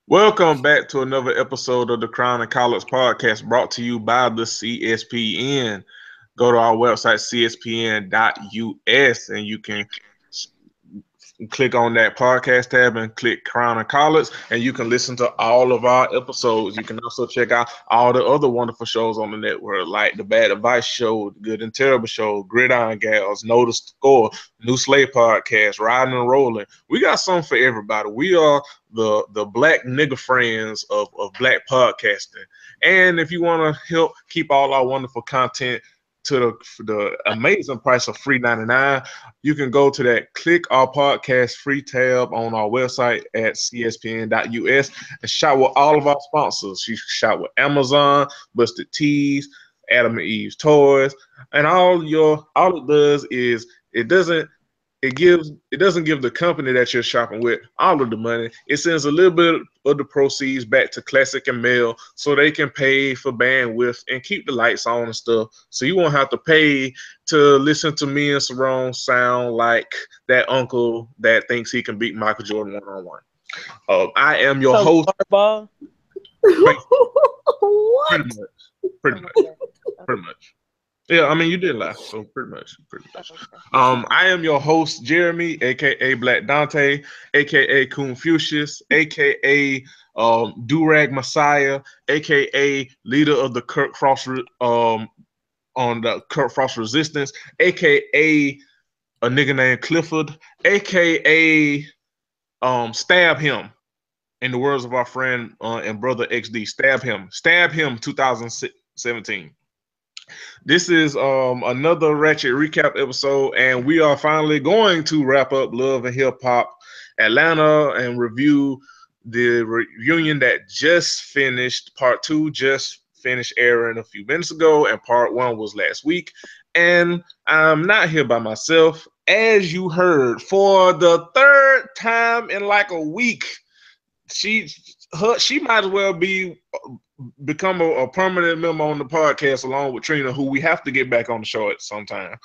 Welcome back to another episode of the Crown and College Podcast brought to you by the CSPN. Go to our website, cspn.us, and you can click on that podcast tab and click Crown and College, and you can listen to all of our episodes. You can also check out all the other wonderful shows on the network, like the Bad Advice Show, the Good and Terrible Show, Gridiron Gals, Know the Score, New Slave Podcast, Riding and Rolling. We got something for everybody. We are the black nigga friends of black podcasting. And if you want to help keep all our wonderful content to the amazing price of $3.99, you can go to that click our podcast free tab on our website at cspn.us and shop with all of our sponsors. You shop with Amazon, Busted Tees, Adam and Eve's Toys, and all it does is it doesn't give the company that you're shopping with all of the money. It sends a little bit of the proceeds back to Classic and Mail so they can pay for bandwidth and keep the lights on and stuff. So you won't have to pay to listen to me and Sarone sound like that uncle that thinks he can beat Michael Jordan one-on-one. I am your host. Ball. Pretty much. Yeah, I mean, you did laugh, so pretty much. I am your host, Jeremy, aka Black Dante, aka Confucius, aka Durag Messiah, aka leader of the Kirk Frost on the Kirk Frost Resistance, aka a nigga named Clifford, aka Stab Him. In the words of our friend and brother XD, Stab Him 2017. This is another Ratchet recap episode, and we are finally going to wrap up Love and Hip Hop Atlanta and review the reunion that just finished. Part 2 just finished airing a few minutes ago, and part 1 was last week. And I'm not here by myself. As you heard, for the third time in like a week, she might as well become a permanent member on the podcast along with Trina, who we have to get back on the show at some time.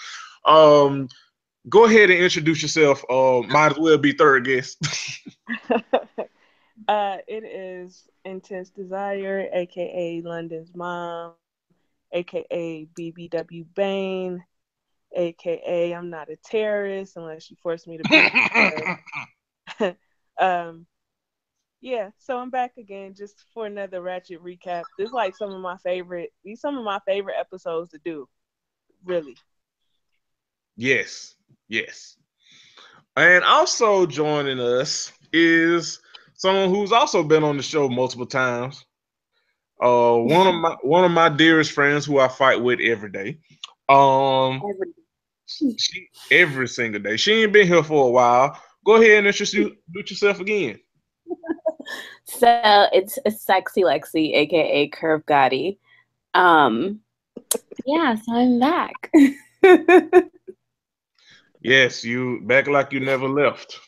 Go ahead and introduce yourself. Might as well be third guest. It is Intense Desire, aka London's mom, aka BBW Bane, aka I'm not a terrorist unless you force me to be. Yeah, so I'm back again just for another Ratchet recap. This is like some of my favorite episodes to do. Really. Yes. And also joining us is someone who's also been on the show multiple times. One of my dearest friends who I fight with every day. Every single day. She ain't been here for a while. Go ahead and introduce yourself again. So it's Sexy Lexi, aka Curve Gotti. Yeah, so I'm back. Yes, you back like you never left.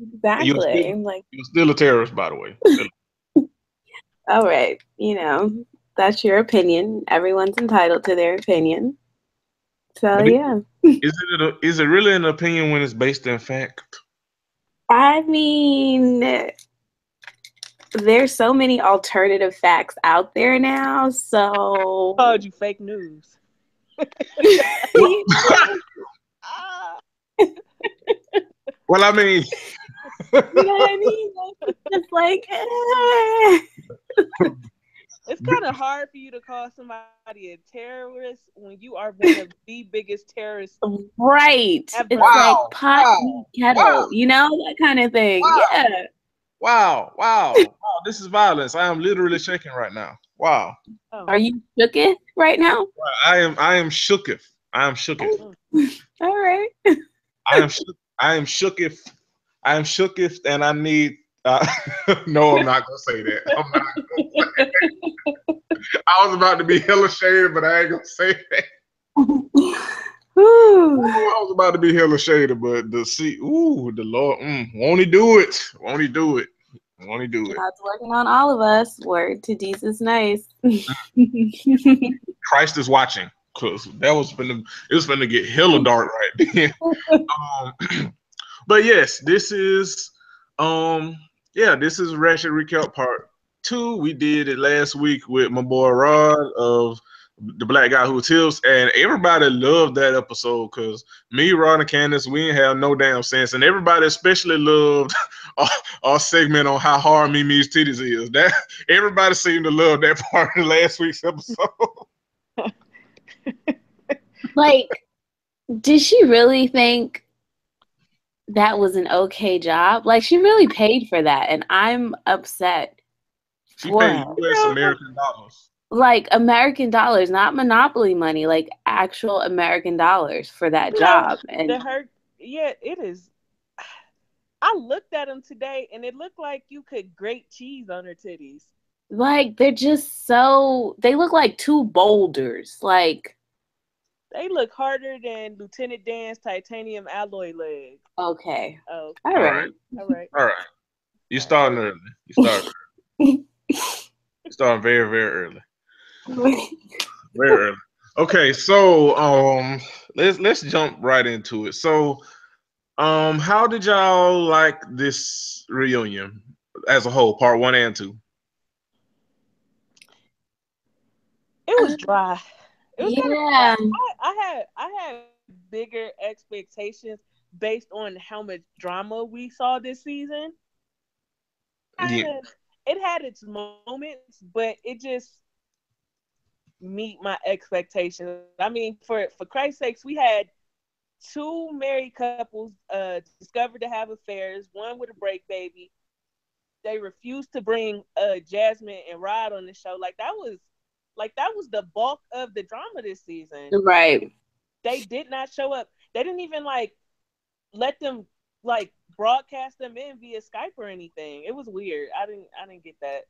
Exactly. You're still a terrorist, by the way. All right, that's your opinion. Everyone's entitled to their opinion. So yeah. Is it really an opinion when it's based in fact? I mean, there's so many alternative facts out there now, so called you fake news. Well, I mean, you know what I mean? It's like it's kind of hard for you to call somebody a terrorist when you are one of the biggest terrorists. Right. Ever. It's like pot kettle, that kind of thing. Wow. Yeah. Wow. This is violence. I am literally shaking right now. Wow. Oh. Are you shooketh right now? I am shooketh. I am shooketh. All right. I am shooketh. And I need no, I'm not gonna say that. I was about to be hella shaded, but I ain't gonna say that. I was about to be hella shaded, but the Lord, won't he do it? Won't he do it? God's working on all of us. Word to Jesus nice. Christ is watching, cause it was finna get hella dark right then. But yes, this is yeah, this is Ratchet Recap Part 2. We did it last week with my boy Rod of the Black Guy Who Tips, and everybody loved that episode because me, Rod, and Candace, we didn't have no damn sense, and everybody especially loved our segment on how hard Mimi's titties is. That everybody seemed to love that part of last week's episode. Like, did she really think that was an okay job? Like, she really paid for that, and I'm upset. She paid U.S. American dollars. Like American dollars, not Monopoly money, like actual American dollars for that job. And it is. I looked at them today, and it looked like you could grate cheese on her titties. Like, they're just so, they look like two boulders. Like, they look harder than Lieutenant Dan's titanium alloy leg. Okay. Oh, all right. You starting early. You starting very, very early. Very early. Okay, so let's jump right into it. So how did y'all like this reunion as a whole, part 1 and 2? It was dry. It was yeah. I had bigger expectations based on how much drama we saw this season. Yeah. It had its moments, but it just meet my expectations. I mean, for Christ's sakes, we had 2 married couples discovered to have affairs, one with a break baby. They refused to bring Jasmine and Rod on the show. Like that was the bulk of the drama this season. Right. They did not show up. They didn't even let them broadcast them in via Skype or anything. It was weird. I didn't get that.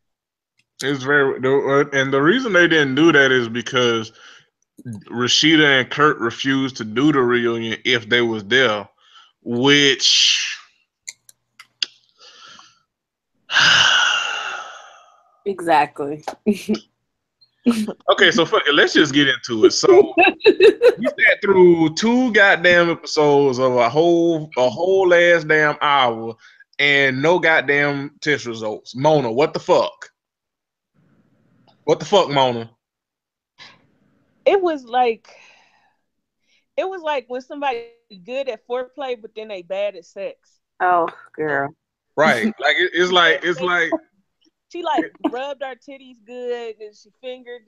It's very, and the reason they didn't do that is because Rashida and Kurt refused to do the reunion if they was there, which exactly. Okay, so fuck it. Let's just get into it. So we sat through 2 goddamn episodes of a whole ass damn hour and no goddamn test results. Mona, what the fuck? What the fuck, Mona? It was like when somebody good at foreplay, but then they bad at sex. Oh, girl. Right. Like it's like she rubbed our titties good, and she fingered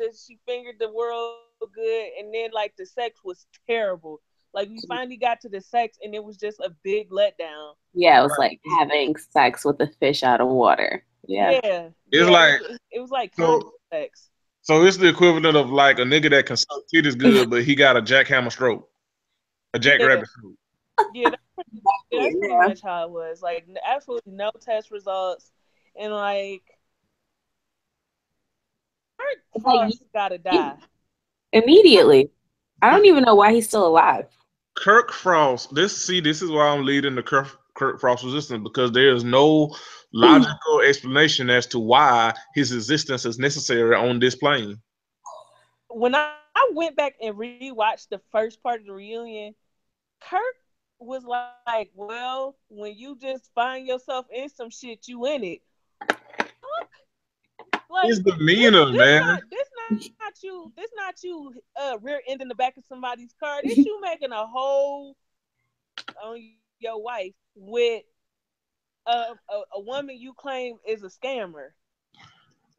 the world good, and then the sex was terrible. Like we finally got to the sex, and it was just a big letdown. Yeah, it was like having sex with a fish out of water. Yeah. It was like sex. So it's the equivalent of like a nigga that can suck titties good, but he got a jackhammer stroke, a jackrabbit stroke. Yeah, that's pretty much how it was. Like absolutely no test results, and Kurt gotta die immediately. I don't even know why he's still alive. Kirk Frost. This is why I'm leading the Kirk Frost resistance, because there is no logical explanation as to why his existence is necessary on this plane. When I went back and rewatched the first part of the reunion, Kirk was like, well, when you just find yourself in some shit, you in it. His demeanor, man. This not you rear ending the back of somebody's car. This you making a hole on your wife with a woman you claim is a scammer.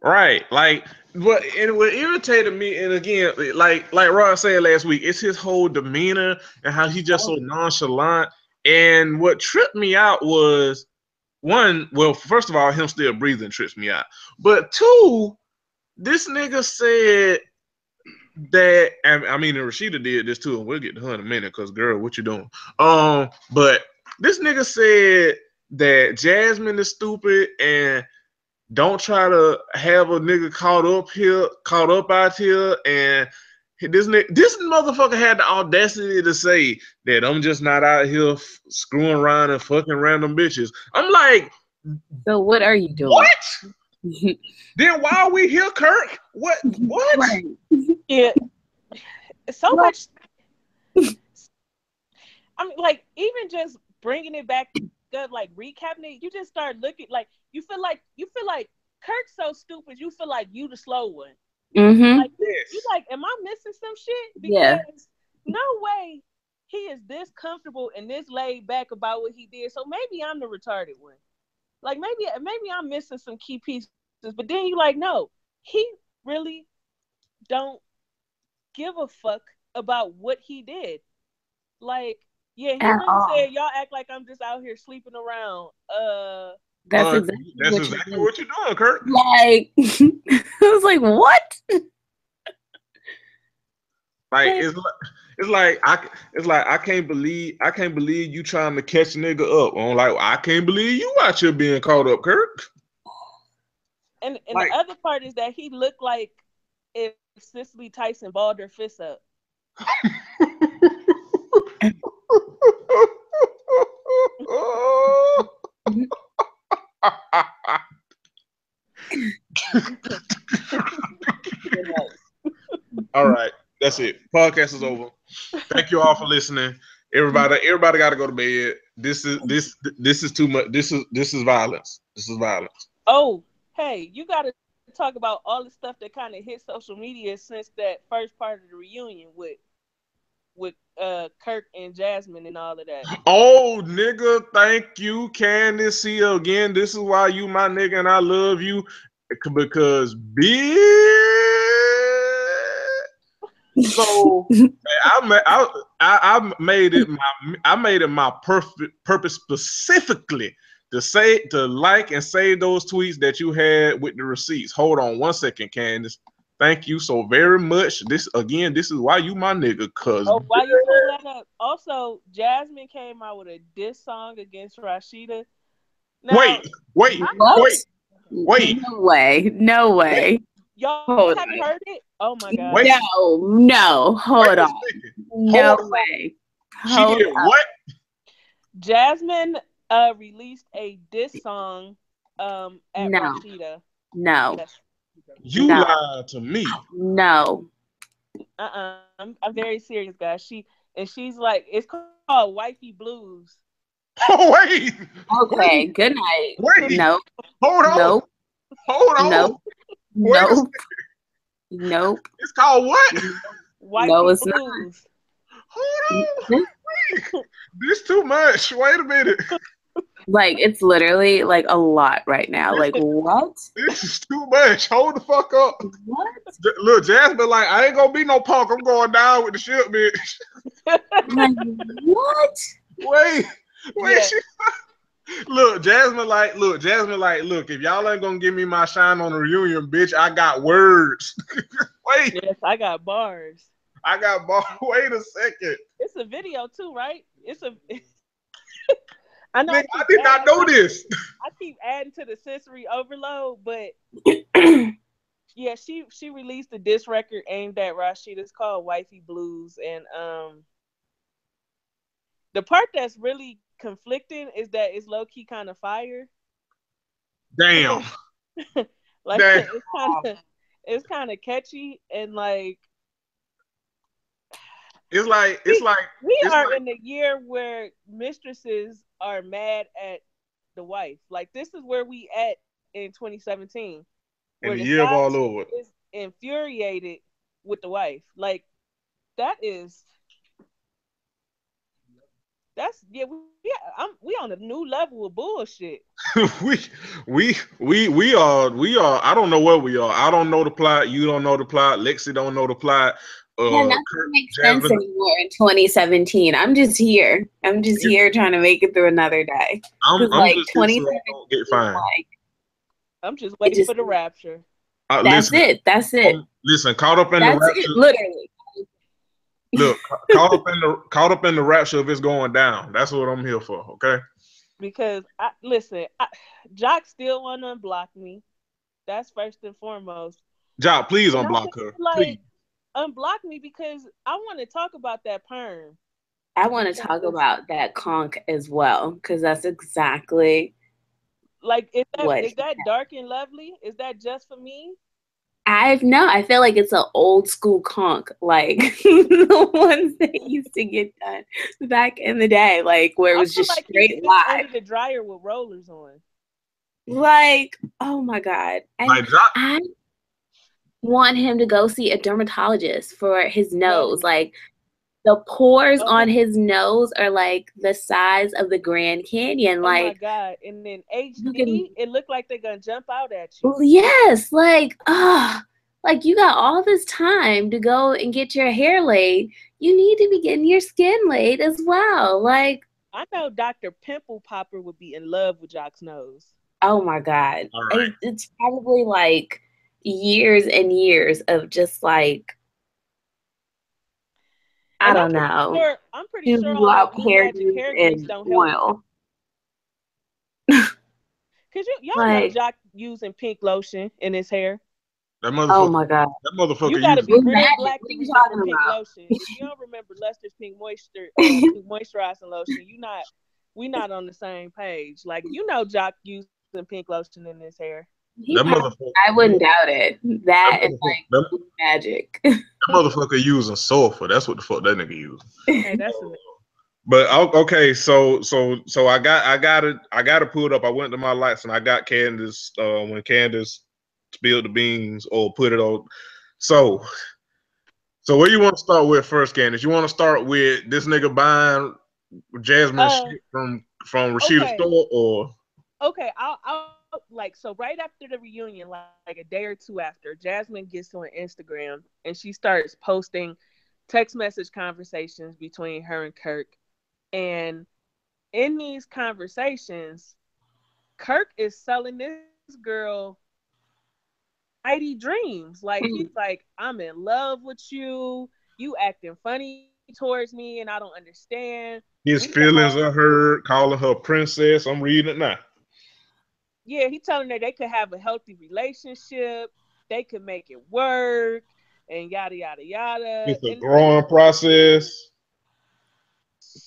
Right. Like what irritated me, and again, like Rod said last week, it's his whole demeanor and how he just so nonchalant. And what tripped me out was first of all, him still breathing trips me out. But 2, this nigga said that, I mean, and Rashida did this too, and we'll get to her in a minute, because girl, what you doing? But this nigga said that Jasmine is stupid and don't try to have a nigga caught up out here, and this motherfucker had the audacity to say that I'm just not out here screwing around and fucking random bitches. I'm like, so what are you doing? What? Then why are we here, Kirk? What? Right. Yeah. So much. I mean, even just bringing it back like recapping it, you just start looking like you feel like Kirk's so stupid. You feel like you the slow one. Mm-hmm. Like you like, am I missing some shit? Yeah. Because no way he is this comfortable and this laid back about what he did. So maybe I'm the retarded one. Like maybe I'm missing some key pieces. But then you like, no, he really don't give a fuck about what he did. Like, yeah, he At really all. said, y'all act like I'm just out here sleeping around. That's exactly what you're doing, Kirk. Like, I was like, what? Like it's like I can't believe you trying to catch a nigga up. I'm like, I can't believe you out here being caught up, Kirk. And like, the other part is that he looked like if Cicely Tyson balled her fist up. All right, that's it. Podcast is over. Thank you all for listening. Everybody got to go to bed. This is too much. This is violence. This is violence. Oh, hey, you got to talk about all the stuff that kind of hit social media since that first part of the reunion with Kirk and Jasmine and all of that. Oh, nigga, thank you, Candace. See you again. This is why you my nigga and I love you. Because bitch. So I made it my purpose specifically to like and save those tweets that you had with the receipts. Hold on 1 second, Candace. Thank you so very much. This is why you my nigga, cuz. Oh, why you pull that up? Also, Jasmine came out with a diss song against Rashida. Now, wait. No way. Y'all haven't heard it? Oh my god. Wait. No. Hold on. No way. She did what? Jasmine released a diss song at Rashida. No. Yes. You lied to me. No. I'm very serious, guys. She's like, it's called Wifey Blues. Oh wait. Okay. Good night. Wait. No. Hold on. Nope. Hold on. Nope. Nope. It's called what? Wifey it's Blues. Not. Hold on. Wait. This too much. Wait a minute. Like, it's literally like a lot right now. Like, what? This is too much. Hold the fuck up. What? Look, Jasmine, like, I ain't gonna be no punk. I'm going down with the ship, bitch. Like, what? Wait. Yeah. Look, Jasmine, like, look, if y'all ain't gonna give me my shine on the reunion, bitch, I got words. Wait. Yes, I got bars. Wait a second. It's a video too, right? I know. I did not know this. I keep adding to the sensory overload, but yeah, she released a diss record aimed at Rashida. It's called Wifey Blues, and the part that's really conflicting is that it's low key kind of fire. Damn. Like damn. It's kind of catchy and like. It's like we are in a year where mistresses are mad at the wife. Like this is where we at in 2017. In the year of our Lord. Is infuriated with the wife. Like we on a new level of bullshit. we are. I don't know where we are. I don't know the plot. You don't know the plot. Lexi don't know the plot. Nothing makes sense anymore in 2017. I'm just here trying to make it through another day. I'm like just 2017. Get fine. I'm just waiting for the rapture. That's it. Listen, caught up in the rapture. It, literally. Look, caught up in the rapture if it's going down. That's what I'm here for. Okay. Because Jock still want to unblock me. That's first and foremost. Jock, please unblock her. Please. Unblock me because I want to talk about that perm. I want to talk about that conch as well because that's exactly like is that dark and lovely? Is that just for me? I feel like it's an old school conch, like the ones that used to get done back in the day, like where it was just like straight live live. under the dryer with rollers on. Like, oh my God. And Like, I want him to go see a dermatologist for his nose. Like, the pores on his nose are like the size of the Grand Canyon. Like, oh my God. And then HD, it looked like they're gonna jump out at you. Yes, like, like you got all this time to go and get your hair laid. You need to be getting your skin laid as well. Like, I know Dr. Pimple Popper would be in love with Jock's nose. Oh my God. Right. It's probably like years and years of just like, I don't know. I'm pretty sure all that Blue Magic hair grease don't help. Cause y'all know Jock using pink lotion in his hair. That motherfucker. Oh my God. That motherfucker. You gotta be real black to remember pink lotion. If you don't remember Luster's pink moisturizing lotion, we not on the same page. Like, you know, Jock using pink lotion in his hair. I wouldn't doubt it. That is like magic. That motherfucker using sulfur. That's what the fuck that nigga using. Hey, that's But okay, so I got to pull it up. I went to my lights and I got Candace when Candace spilled the beans or put it on. So where you want to start with first, Candace? You want to start with this nigga buying Jasmine shit from Rashida's store, or okay? I'll like, so right after the reunion, like a day or two after, Jasmine gets on Instagram and she starts posting text message conversations between her and Kirk. And in these conversations, Kirk is selling this girl mighty dreams. Like, he's like, I'm in love with you. You acting funny towards me, and I don't understand. His feelings are hurt, calling her princess. I'm reading it now. Yeah, he's telling her they could have a healthy relationship. They could make it work, and yada, yada, yada. It's a growing process.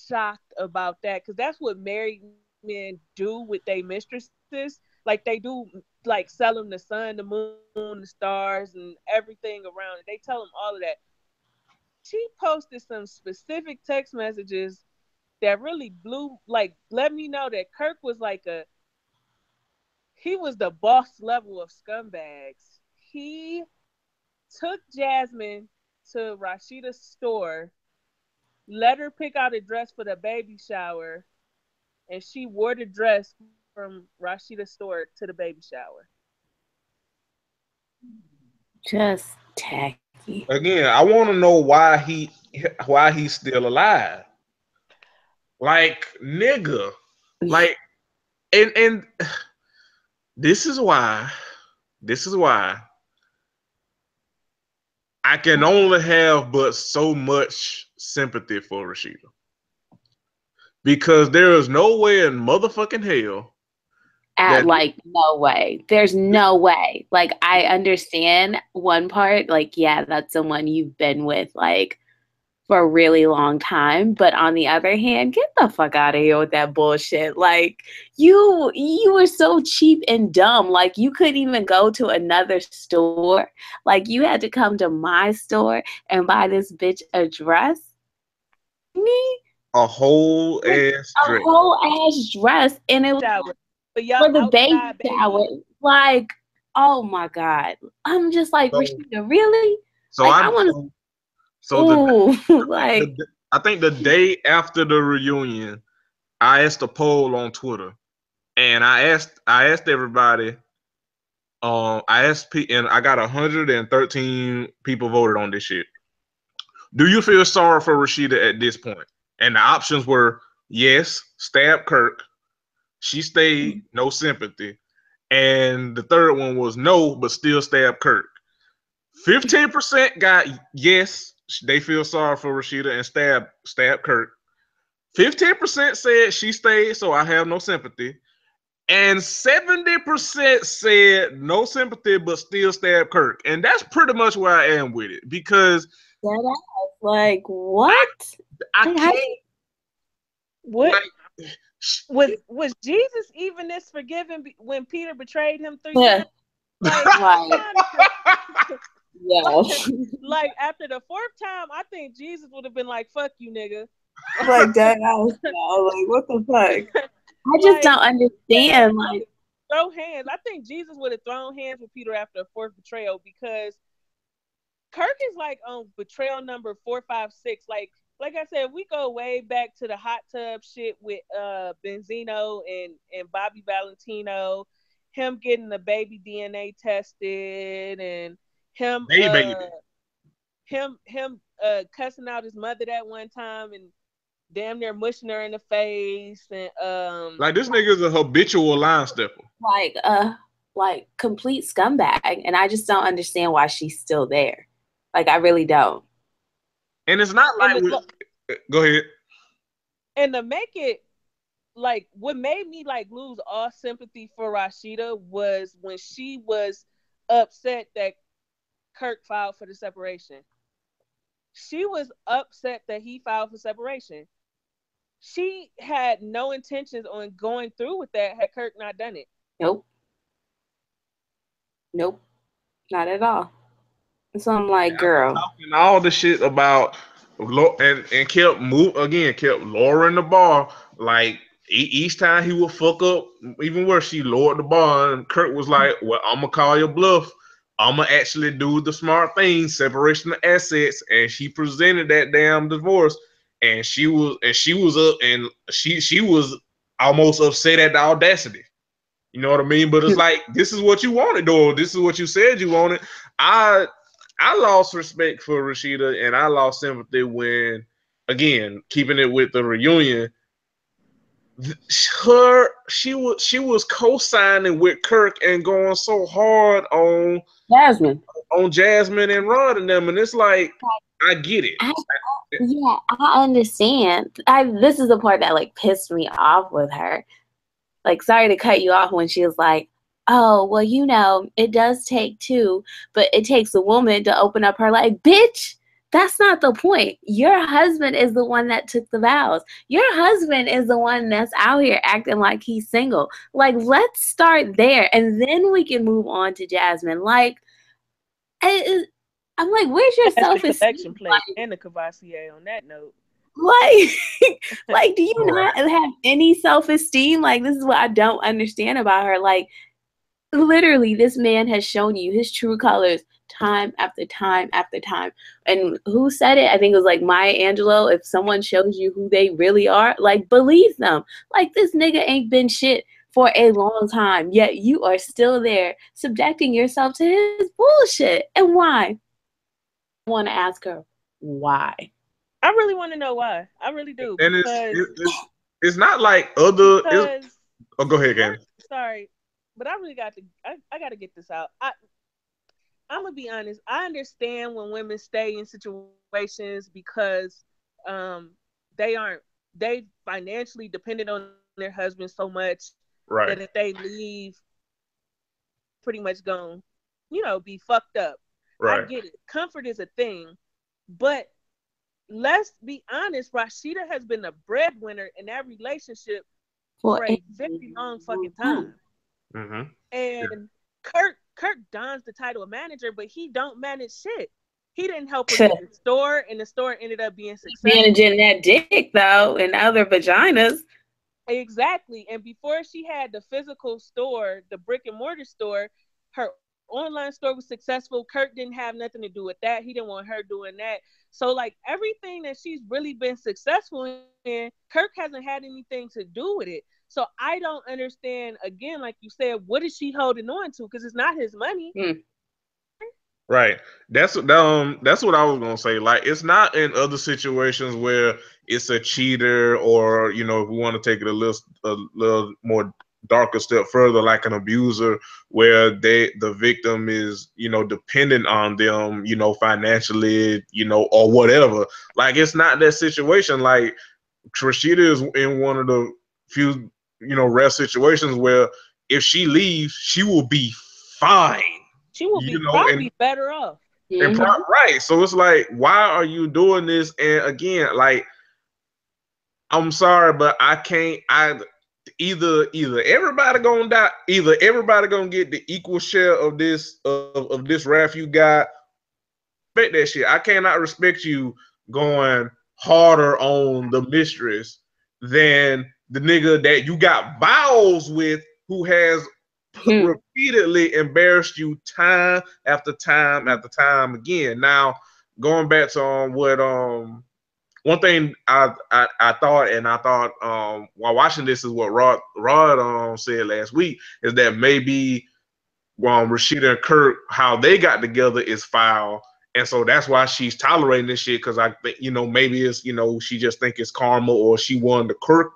Shocked about that, because that's what married men do with their mistresses. Like, they do, like, sell them the sun, the moon, the stars, and everything around it. They tell them all of that. She posted some specific text messages that really let me know that Kirk was he was the boss level of scumbags. He took Jasmine to Rashida's store, let her pick out a dress for the baby shower, and she wore the dress from Rashida's store to the baby shower. Just tacky. Again, I want to know why he's still alive. Like, nigga. Like, and this is why I can only have but so much sympathy for Rashida. Because there is no way in motherfucking hell. No way. There's no way. Like, I understand one part. Like, yeah, that's someone you've been with, like, for a really long time. But on the other hand, get the fuck out of here with that bullshit. Like, you were so cheap and dumb. Like, you couldn't even go to another store. Like, you had to come to my store and buy this bitch a dress. Me? A whole ass dress. And it was for the baby shower. Like, oh my God. I'm just like, Rashida, really? So like, I want to. I think the day after the reunion, I asked a poll on Twitter, and I asked everybody. And I got 113 people voted on this shit. Do you feel sorry for Rashida at this point? And the options were yes, stab Kirk. She stayed, no sympathy. And the third one was no, but still stab Kirk. 15% got yes, they feel sorry for Rashida and stab Kirk. 15% said she stayed, so I have no sympathy. And 70% said no sympathy, but still stab Kirk. And that's pretty much where I am with it. Because like, what? I can't. What? Was Jesus even this forgiving when Peter betrayed him 3 times? Like after the fourth time, I think Jesus would have been like, "Fuck you, nigga." Like that. Like what the fuck? I just don't understand. Like throw hands. I think Jesus would have thrown hands with Peter after a fourth betrayal because Kirk is like on betrayal number 4, 5, 6. Like I said, we go way back to the hot tub shit with Benzino and Bobby Valentino, him getting the baby DNA tested, and him cussing out his mother that one time and damn near mushing her in the face, and like this nigga is a habitual line stepper. Like complete scumbag, and I just don't understand why she's still there. Like I really don't. And it's not like go ahead. And to make it like what made me like lose all sympathy for Rashida was when she was upset that Kirk filed for the separation. She was upset that he filed for separation. She had no intentions on going through with that had Kirk not done it. Nope. Not at all. So I'm like, girl. Talking all the shit about and kept lowering the bar. Like each time he would fuck up, even worse, she lowered the bar. And Kirk was like, well, I'm going to call your bluff. I'm going to actually do the smart thing, separation of assets. And she presented that damn divorce. And she was almost upset at the audacity. You know what I mean? But it's like, this is what you wanted, though. This is what you said you wanted. I lost respect for Rashida, and I lost sympathy when, again, keeping it with the reunion, she was co-signing with Kirk and going so hard on Jasmine and Rod and them, and it's like, I get it. I understand. This is the part that like pissed me off with her. Like, sorry to cut you off when she was like, oh, well, you know, it does take two, but it takes a woman to open up her life. Bitch, that's not the point. Your husband is the one that took the vows. Your husband is the one that's out here acting like he's single. Like, let's start there, and then we can move on to Jasmine. Like, I'm like, where's your self-esteem? Plate and the Cavassier on that note. Like, do you not have any self-esteem? Like, this is what I don't understand about her. Like, literally, this man has shown you his true colors time after time after time. And who said it? I think it was like Maya Angelou. If someone shows you who they really are, like, believe them. Like, this nigga ain't been shit for a long time, yet you are still there subjecting yourself to his bullshit. And why? I want to ask her why. I really want to know why. I really do. And it's not like other. Go ahead, Gabby. Sorry, but I really got to. I got to get this out. I'm gonna be honest. I understand when women stay in situations because they financially dependent on their husband so much that if they leave, pretty much gone, be fucked up. Right. I get it. Comfort is a thing, but let's be honest, Rashida has been a breadwinner in that relationship for a very long fucking time. Mm-hmm. And Kirk dons the title of manager, but he don't manage shit. He didn't help her with the store, and the store ended up being successful. Managing that dick, though, and other vaginas. Exactly. And before she had the physical store, the brick and mortar store, her online store was successful. Kirk didn't have nothing to do with that. He didn't want her doing that. So like everything that she's really been successful in, Kirk hasn't had anything to do with it. So I don't understand, again, like you said, what is she holding on to? Because it's not his money. Right. That's what I was gonna say. Like, it's not in other situations where it's a cheater, or if we want to take it a little more darker step further, like an abuser, where the victim is dependent on them financially, or whatever. Like, it's not that situation. Like, Rashida is in one of the few rare situations where if she leaves, she will be fine. She will be probably better off. And right. So it's like, why are you doing this? And again, like, I'm sorry, but I can't. either everybody gonna die, either everybody gonna get the equal share of this wrath you got. Respect that shit. I cannot respect you going harder on the mistress than the nigga that you got balls with, who has repeatedly embarrassed you time after time after time again. Now, going back to what one thing I thought while watching this is what Rod said last week, is that maybe Rashida and Kirk, how they got together is foul. And so that's why she's tolerating this shit, because I think, maybe it's, she just think it's karma, or she won the Kirk,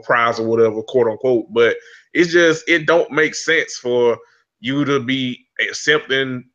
prize or whatever, quote unquote. But it's just, it don't make sense for you to be accepting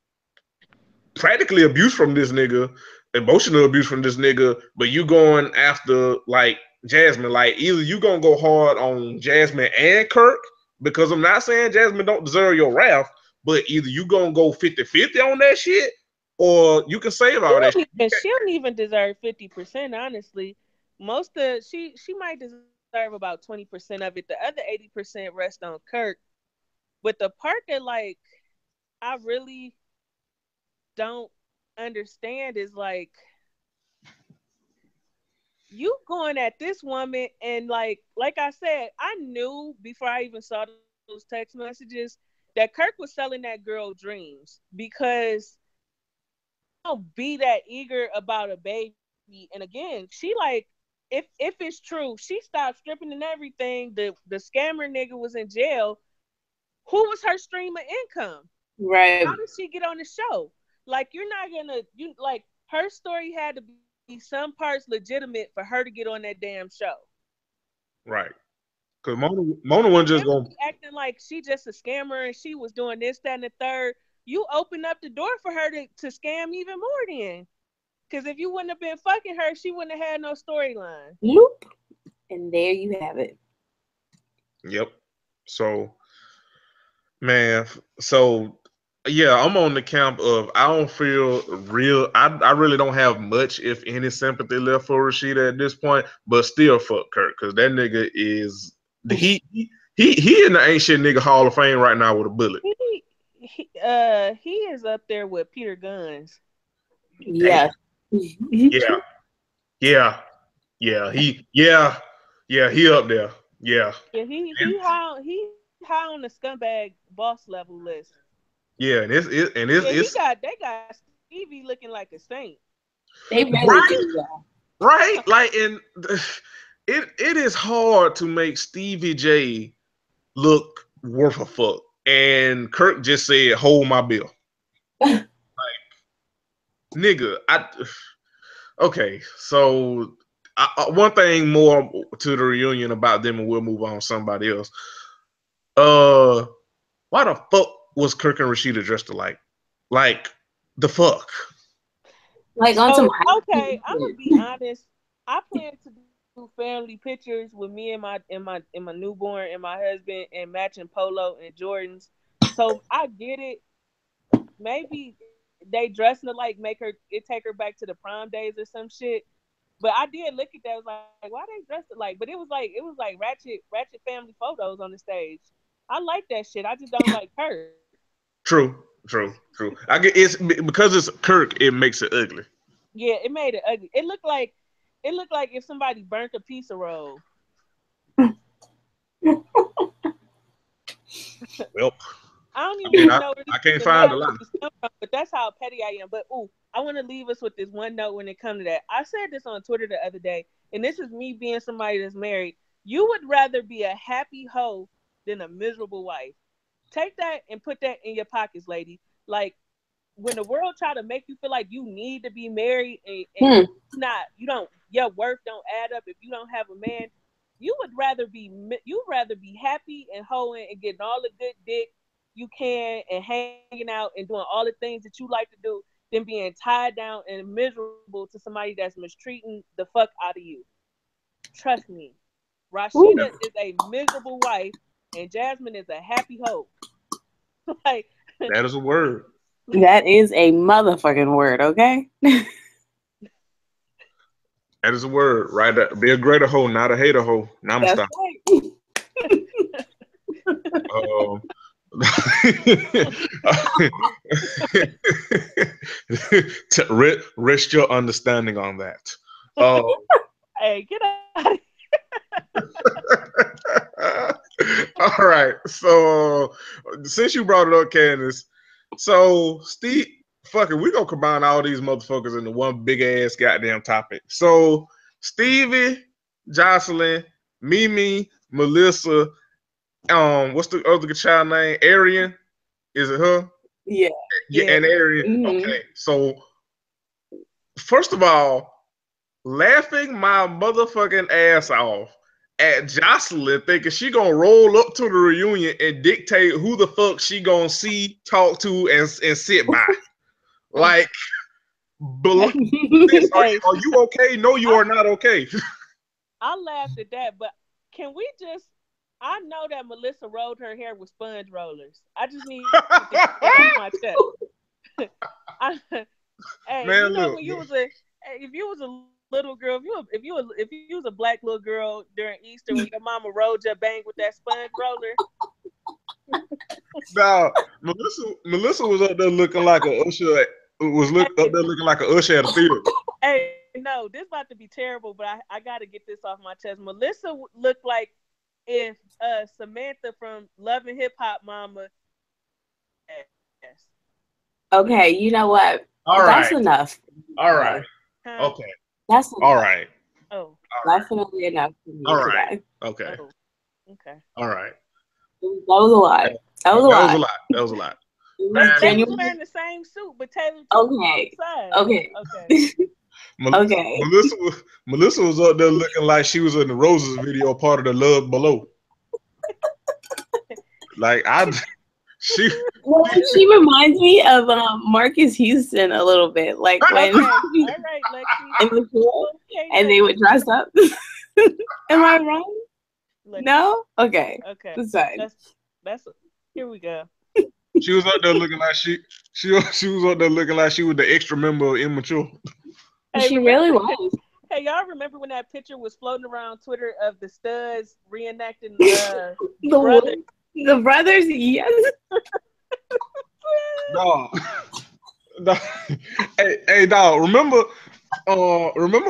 practically abuse from this nigga, emotional abuse from this nigga, but you going after like Jasmine. Like, either you gonna go hard on Jasmine and Kirk, because I'm not saying Jasmine don't deserve your wrath, but either you gonna go 50-50 on that shit, or you can save all that shit. She don't even deserve 50%, honestly. She might deserve about 20% of it. The other 80% rests on Kirk. But the part that, like, I really don't understand is, like, you going at this woman, and like I said, I knew before I even saw those text messages that Kirk was selling that girl dreams, because don't be that eager about a baby. And again, she, like, if it's true, she stopped stripping and everything. The scammer nigga was in jail. Who was her stream of income? Right. How did she get on the show? Like, you're not gonna, like, her story had to be some parts legitimate for her to get on that damn show. Right. Because Mona wasn't just going acting like she just a scammer and she was doing this, that, and the third. You opened up the door for her to scam even more then. Because if you wouldn't have been fucking her, she wouldn't have had no storyline. Nope. And there you have it. Yep. So, man, yeah, I'm on the camp of, I don't feel I really don't have much, if any, sympathy left for Rashida at this point, but still fuck Kirk, because that nigga is, he in the ain't shit nigga Hall of Fame right now with a bullet. He is up there with Peter Guns. Yeah. Yeah. He up there. Yeah. Yeah, he high on the scumbag boss level list. Yeah, and they got Stevie looking like a saint. They really do that. Right? Like, and it is hard to make Stevie J look worth a fuck. And Kirk just said, hold my bill. Like, nigga, okay, so one thing more to the reunion about them, and we'll move on to somebody else. Why the fuck was Kirk and Rashida dressed alike? Like, the fuck? Like, on some okay, I'm gonna be honest. I plan to do family pictures with me and my newborn and my husband, and matching polo and Jordans. So I get it. Maybe they dressing alike, take her back to the prom days or some shit. But I did look at that. I was like, why they dressed alike? But it was like ratchet family photos on the stage. I like that shit. I just don't like her. True. I get it's because it's Kirk, it makes it ugly. Yeah, it made it ugly. It looked like if somebody burnt a piece of roll. Well, I don't even know. I can't find a lot, but that's how petty I am. But I want to leave us with this one note when it comes to that. I said this on Twitter the other day, and this is me being somebody that's married. You would rather be a happy hoe than a miserable wife. Take that and put that in your pockets, lady. Like, when the world try to make you feel like you need to be married and your worth don't add up if you don't have a man, you'd rather be happy and hoeing and getting all the good dick you can and hanging out and doing all the things that you like to do than being tied down and miserable to somebody that's mistreating the fuck out of you. Trust me. Rashida is a miserable wife and Jasmine is a happy hoe. Like, that is a word. That is a motherfucking word, okay? That is a word, right? Be a greater hoe, not a hater hoe. Namaste. That's right. Um, rest your understanding on that. Hey, get out of All right. So since you brought it up, Candace, so Steve, fuck it, we gonna combine all these motherfuckers into one big ass goddamn topic. So Stevie, Jocelyn, Mimi, Melissa, what's the other child name? Arian, is it her? Yeah. Yeah, and Arian. Mhm. Okay, so first of all, laughing my motherfucking ass off at Jocelyn thinking she gonna roll up to the reunion and dictate who the fuck she gonna see, talk to, and sit by. Like, sis, are you okay? No, you are not okay. I laughed at that, but can we just? I know that Melissa rolled her hair with sponge rollers. I just need to get that off my chest. Hey, Man, you know look, when you was if you was a little girl, if you was a black little girl during Easter when your mama rolled your bang with that sponge roller. Now, Melissa was up there looking like a usher. Up there looking like a usher at a theater. Hey, no, this about to be terrible, but I got to get this off my chest. Melissa looked like if Samantha from Love and Hip Hop Mama. Yes. Okay, you know what? All That's right. enough. All right. Okay. That's all right. Oh, definitely enough for me all right. today. Okay. Oh. Okay. All right. That was a lot. That was a lot. That was a lot. They was wearing the same suit, but Taylor took Okay. Okay. Melissa was up there looking like she was in the Roses video, part of the Love Below. Like she reminds me of Marcus Houston a little bit, like when all right, Lexi. and they would dress up. Am I wrong? Lexi. No. Okay. That's here we go. She was up there looking like she was up there looking like she was the extra member of Immature. Hey, she really was. Hey, y'all remember when that picture was floating around Twitter of the studs reenacting the brothers? The brothers, yes. Dog. Hey, dog. Remember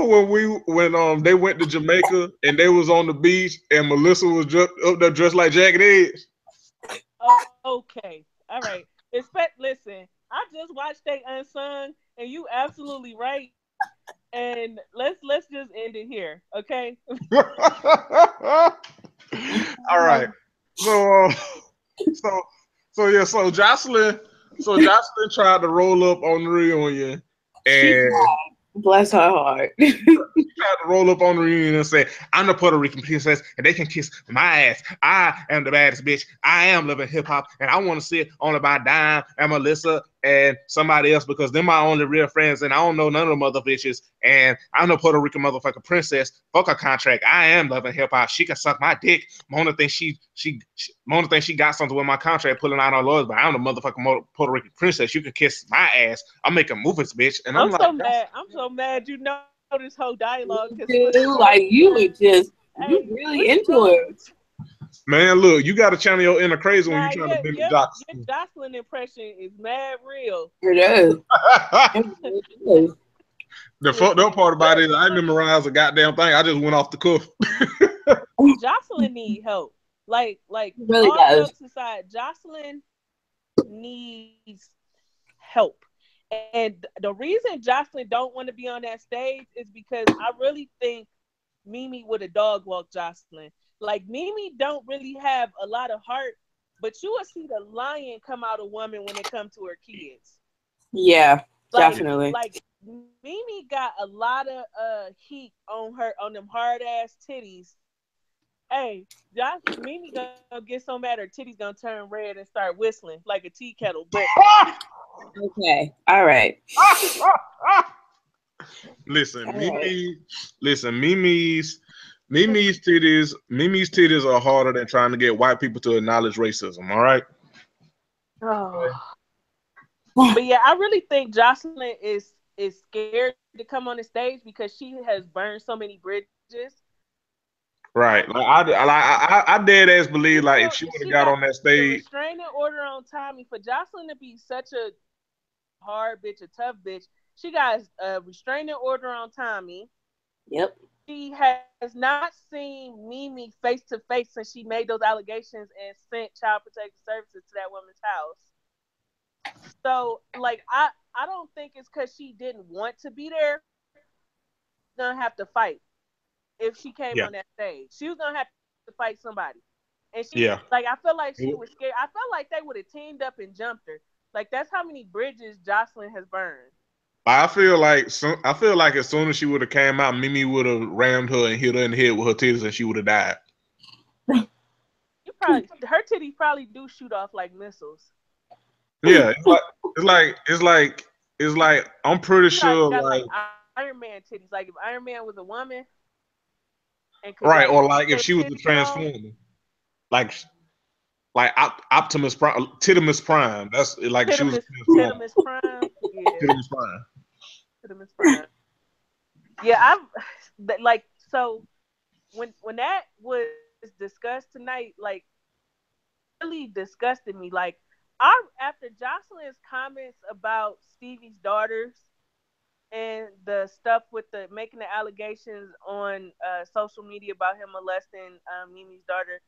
when they went to Jamaica and they was on the beach and Melissa was up there dressed like Jagged Edge? Okay. All right. Listen, I just watched They Unsung, and you absolutely right. And let's just end it here, okay? All right. So Jocelyn tried to roll up on the reunion, and bless her heart. She tried to roll up on the reunion and say, I'm the Puerto Rican princess, and they can kiss my ass. I am the baddest bitch. I am living hip hop, and I want to sit only by Dime and Melissa and somebody else because they're my only real friends, and I don't know none of the mother bitches. And I'm the Puerto Rican motherfucking princess. Fuck a contract. I am loving hip hop. She can suck my dick. Mona thinks she got something with my contract pulling out her lawyers, but I'm the motherfucking Puerto Rican princess. You can kiss my ass. I'm making movies, bitch. And I'm so mad. I'm so mad. You know this whole dialogue. Dude, like you were just really into it. Man, look, you got to channel your inner crazy when you're trying to be Jocelyn. Your Jocelyn impression is mad real. It is. The fucked up part about it is I memorized a goddamn thing. I just went off the cuff. Jocelyn need help. Like really all jokes aside, Jocelyn needs help. And the reason Jocelyn don't want to be on that stage is because I really think Mimi would have dog walked Jocelyn. Like Mimi don't really have a lot of heart, but you will see the lion come out of woman when it comes to her kids. Yeah, definitely. Like Mimi got a lot of heat on them hard ass titties. Hey, Mimi gonna get so mad her titties gonna turn red and start whistling like a tea kettle. But okay, all right. Listen, Mimi's titties are harder than trying to get white people to acknowledge racism. All right. Oh. But yeah, I really think Jocelyn is scared to come on the stage because she has burned so many bridges. Right. Like I dead ass believe like if she would have got on that stage. The restraining order on Tommy for Jocelyn to be such a hard bitch, a tough bitch. She got a restraining order on Tommy. Yep. She has not seen Mimi face to face since she made those allegations and sent Child Protective Services to that woman's house. So, like, I don't think it's because she didn't want to be there. She's gonna have to fight if she came on that stage. She was gonna have to fight somebody, and she like I feel like she was scared. I felt like they would have teamed up and jumped her. Like that's how many bridges Jocelyn has burned. I feel like as soon as she would have came out, Mimi would have rammed her and hit her in the head with her titties, and she would have died. Her titties probably do shoot off like missiles. Yeah, it's like I'm pretty sure like Iron Man titties. Like if Iron Man was a woman, and right, or like if she was a Transformer, like Optimus Prime, Tidimus Prime. That's like Tidimus, she was Tidimus Prime. Yeah. Tidimus Prime. Tidimus Prime. Yeah, like so when that was discussed tonight, like really disgusted me. Like after Jocelyn's comments about Stevie's daughters and the stuff with the making the allegations on social media about him molesting Mimi's daughter.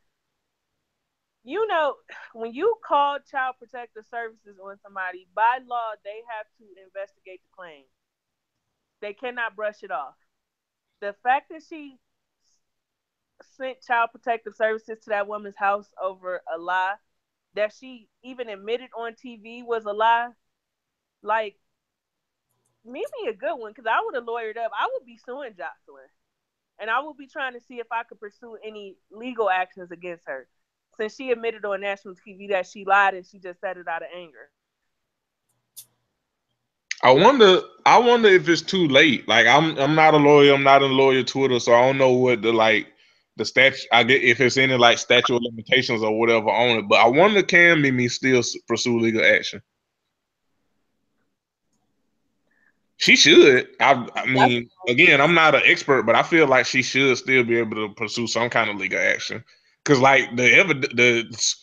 You know, when you call Child Protective Services on somebody, by law, they have to investigate the claim. They cannot brush it off. The fact that she sent Child Protective Services to that woman's house over a lie, that she even admitted on TV was a lie, like, Mimi a good one, because I would have lawyered up. I would be suing Jocelyn. And I would be trying to see if I could pursue any legal actions against her, since she admitted on national TV that she lied and she just said it out of anger. I wonder if it's too late. Like I'm not a lawyer. I'm not in lawyer Twitter, so I don't know what the statute. I get if it's any like statute of limitations or whatever on it. But I wonder can Mimi still pursue legal action? She should. I mean, again, I'm not an expert, but I feel like she should still be able to pursue some kind of legal action. Because like the evidence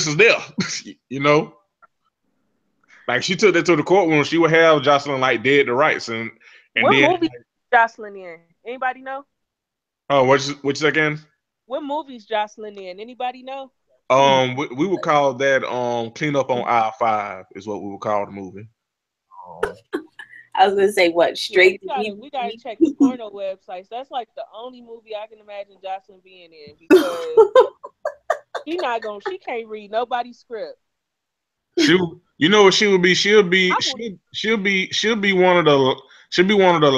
is there, you know. Like she took that to the courtroom, she would have Jocelyn like dead to rights, and what then movie Jocelyn in? Anybody know? Oh, what's again? What movies Jocelyn in? Anybody know? We would call that Clean Up on Aisle 5 is what we would call the movie. I was gonna say what straight. Yeah, we gotta check the porno websites. That's like the only movie I can imagine Jocelyn being in because she can't read nobody's script. You know what she would be? She'll be one of the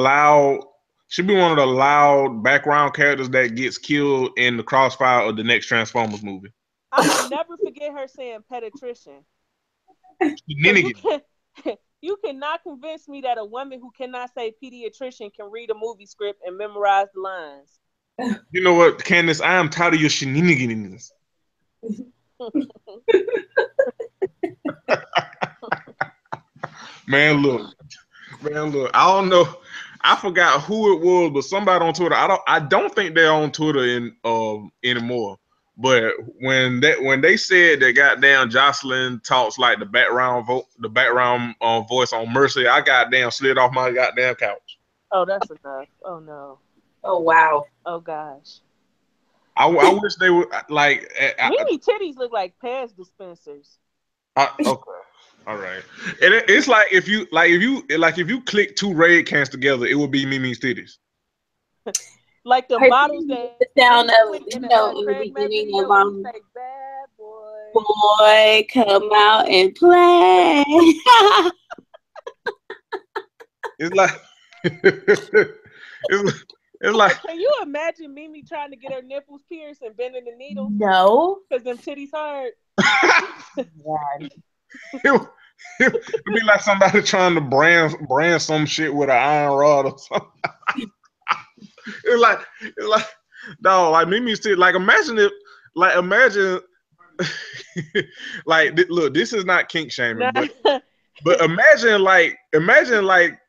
loud background characters that gets killed in the crossfire of the next Transformers movie. I will never forget her saying pediatrician. You cannot convince me that a woman who cannot say pediatrician can read a movie script and memorize the lines. You know what, Candace? I am tired of your shenanigans. Man, look. I don't know. I forgot who it was, but somebody on Twitter. I don't think they're on Twitter anymore. But when they said that goddamn Jocelyn talks like the background voice on Mercy, I goddamn slid off my goddamn couch. Oh, that's enough. Oh no. Oh wow. Oh gosh. I wish they would like. Mimi titties look like Pez dispensers. Okay. All right. And it's like if you click two red cans together, it would be Mimi's titties. Like the bottles that sound of in the beginning of like, bad boy, come out and play. It's like it's like. Can you imagine Mimi trying to get her nipples pierced and bending the needle? No, because them titties hard. It'd be like somebody trying to brand some shit with an iron rod or something. It's like dog, like Mimi's titties. Like imagine like look, this is not kink shaming, but imagine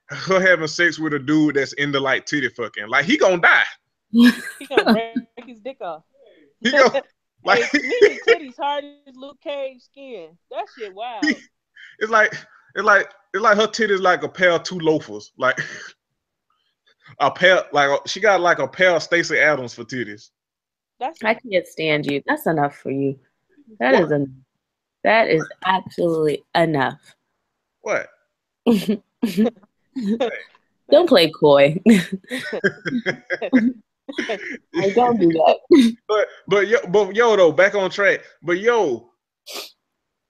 her having sex with a dude that's into like titty fucking. Like he gonna die. He gonna break his dick off. He go like Hey, Mimi titties hard as Luke Cage skin. That shit wild. it's like her titties like a pair of two loafers. Like a pair, like she got like a pair of Stacey Adams for titties. I can't stand you. That's enough for you. That is absolutely enough. What? Don't play coy. I don't do that. But yo though, back on track. But yo,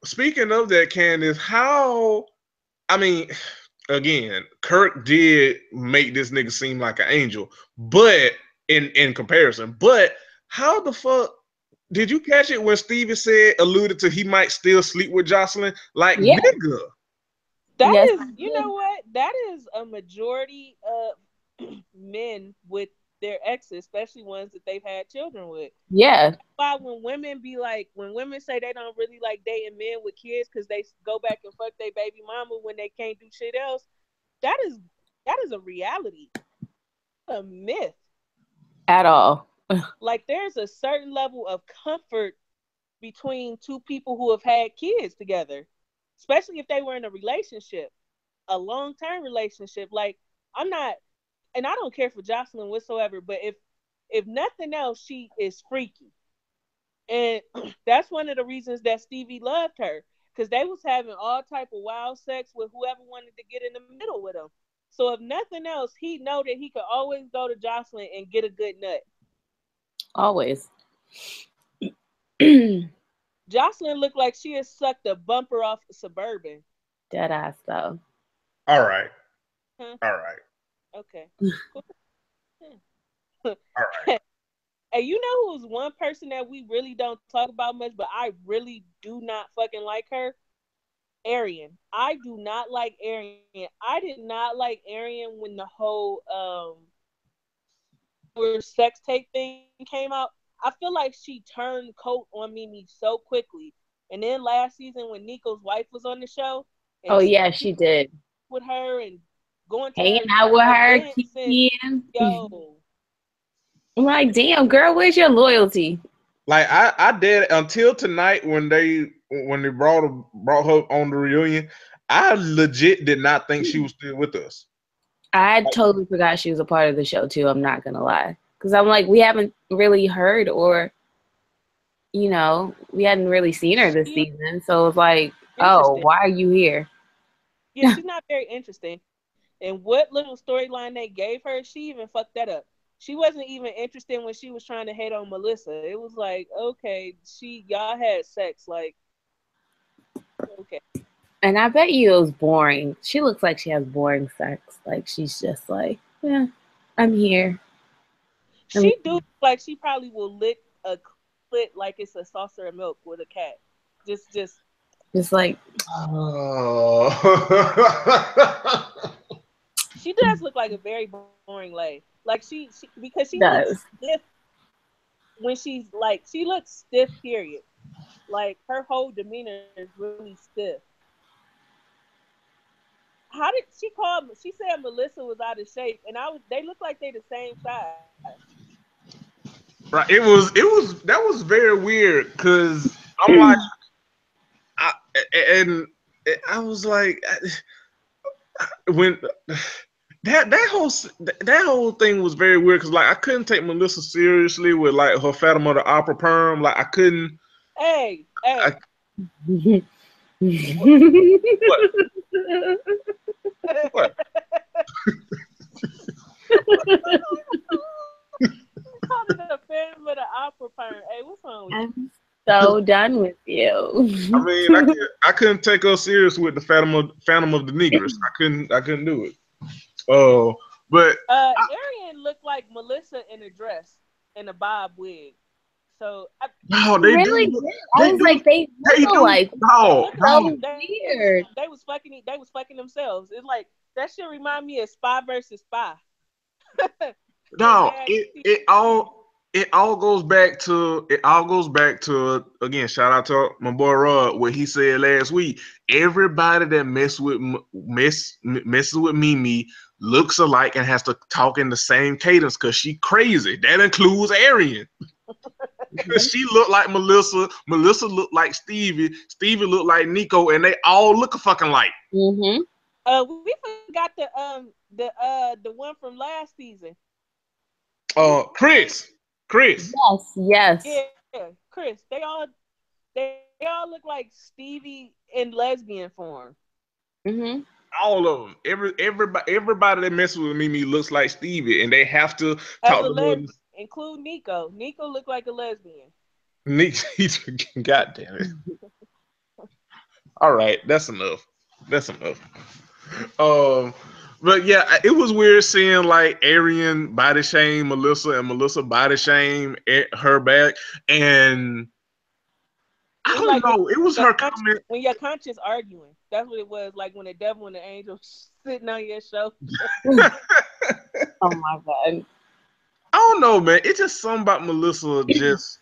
speaking of that, Candace, how? I mean, again, Kirk did make this nigga seem like an angel, but in comparison, but how the fuck did you catch it when Stevie alluded to he might still sleep with Jocelyn? Like, nigga. That is, you know what? That is a majority of men with their exes, especially ones that they've had children with. Yeah. That's why when women say they don't really like dating men with kids because they go back and fuck their baby mama when they can't do shit else, that is a reality. A myth. At all. Like, there's a certain level of comfort between two people who have had kids together, especially if they were in a relationship, a long-term relationship. Like, I'm not, and I don't care for Jocelyn whatsoever, but if nothing else, she is freaky. And that's one of the reasons that Stevie loved her, because they was having all type of wild sex with whoever wanted to get in the middle with them. So if nothing else, he know that he could always go to Jocelyn and get a good nut. Always. Jocelyn looked like she had sucked a bumper off a Suburban. Dead ass though. All right. Huh? All right. Okay. All right. Hey, you know who's one person that we really don't talk about much, but I really do not fucking like her? Arian. I do not like Arian. I did not like Arian when the whole sex tape thing came out. I feel like she turned coat on Mimi so quickly. And then last season when Nico's wife was on the show. Oh yeah, she did. With her and going to hanging out with her, kicking. Yo. I'm like, damn, girl, where's your loyalty? Like I did until tonight when they brought her on the reunion. I legit did not think she was still with us. I totally forgot she was a part of the show too. I'm not gonna lie, because I'm like, we haven't really heard or, we hadn't really seen her this season. So it's like, oh, why are you here? Yeah, she's not very interesting. And what little storyline they gave her, she even fucked that up. She wasn't even interested when she was trying to hate on Melissa. It was like, okay, y'all had sex, like, okay. And I bet you it was boring. She looks like she has boring sex. Like, she's just like, yeah, I'm here. She do look like she probably will lick a clit like it's a saucer of milk with a cat. Just like, oh. She does look like a very boring lady. Like she because she looks stiff when she's like, she looks stiff, period. Like, her whole demeanor is really stiff. How did she said Melissa was out of shape, and they look like they the same size. Right. That was very weird, because I'm like, I was like, when that whole thing was very weird, because like I couldn't take Melissa seriously with like her Fatima the Opera perm. Like I couldn't. Hey. What? Called it a Fatima the Opera perm. Hey, what's wrong with you? So done with you. I mean, I couldn't take her serious with the Phantom of the Negress. I couldn't do it. Oh, but Arian looked like Melissa in a dress and a bob wig. So they really do. I was like, they look like weird. They was fucking themselves. It's like that shit remind me of Spy versus Spy. No, it all goes back to again. Shout out to my boy Rod, what he said last week. Everybody that messes with Mimi looks alike and has to talk in the same cadence because she crazy. That includes Arian. She looked like Melissa. Melissa looked like Stevie. Stevie looked like Nico, and they all look a fucking like. Mm-hmm. We forgot the one from last season. Chris. Yes. Yeah, Chris. They all look like Stevie in lesbian form. Mm-hmm. All of them. Everybody that messes with Mimi looks like Stevie, and they have to talk to them. Include Nico. Nico looked like a lesbian. God damn it. All right, that's enough. But yeah, it was weird seeing like Arian body shame Melissa and Melissa body shame her back, and I don't know. It was her comment when your conscience arguing. That's what it was like when the devil and the angel sitting on your shoulder. Oh my god. I don't know, man. It's just something about Melissa. Just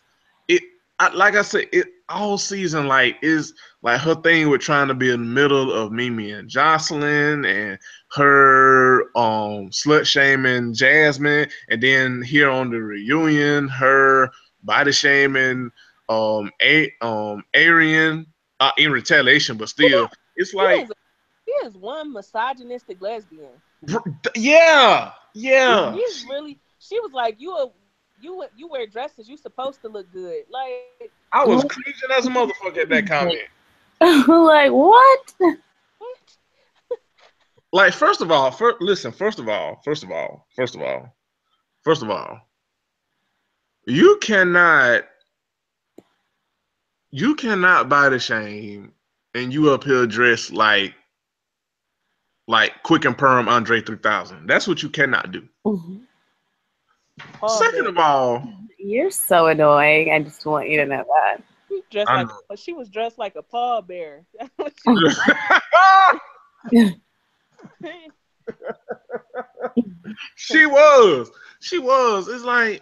like I said, it all season like is like her thing with trying to be in the middle of Mimi and Jocelyn and her slut shaming Jasmine, and then here on the reunion, her body shaming Arian in retaliation, but still, it's like he is one misogynistic lesbian. Yeah. He's really. She was like, you wear dresses. You supposed to look good. Like I was cringing as a motherfucker at that comment. Like what? Like first of all, you cannot body shame and you up here dressed like Quick and Perm Andre 3000. That's what you cannot do. Mm-hmm. Second of all, you're so annoying. I just want you to know that. She was dressed like a pallbearer. She was. It's like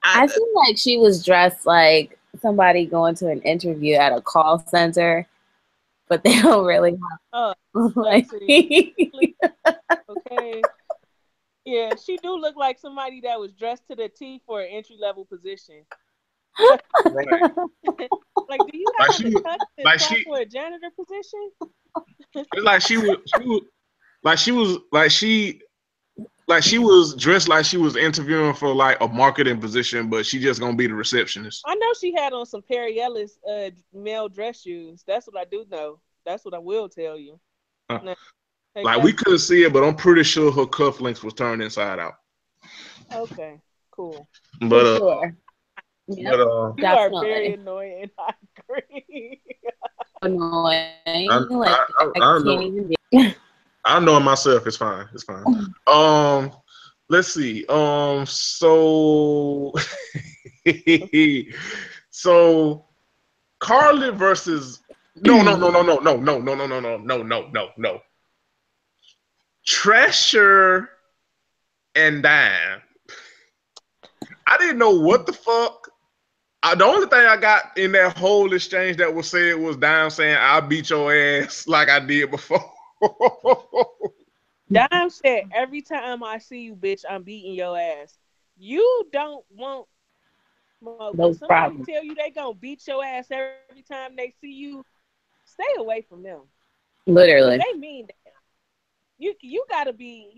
I feel like she was dressed like somebody going to an interview at a call center, but they don't really have like. Okay. Yeah, she do look like somebody that was dressed to the T for an entry-level position. Right. Like, do you have the touch for a janitor position? It's like she was dressed like she was interviewing for like a marketing position, but she just gonna be the receptionist. I know she had on some Perry Ellis male dress shoes. That's what I do know. That's what I will tell you. Like we couldn't see it, but I'm pretty sure her cufflinks was turned inside out. Okay, cool. But sure. You are very annoying. I agree. Annoying. I know it myself. It's fine. Let's see. So Carly versus no. Treasure and Dime. I didn't know what the fuck. The only thing I got in that whole exchange that was said was Dime saying, "I'll beat your ass like I did before." Dime said, "Every time I see you, bitch, I'm beating your ass." You don't want somebody tell you they gonna beat your ass every time they see you. Stay away from them. Literally, they mean that. You gotta be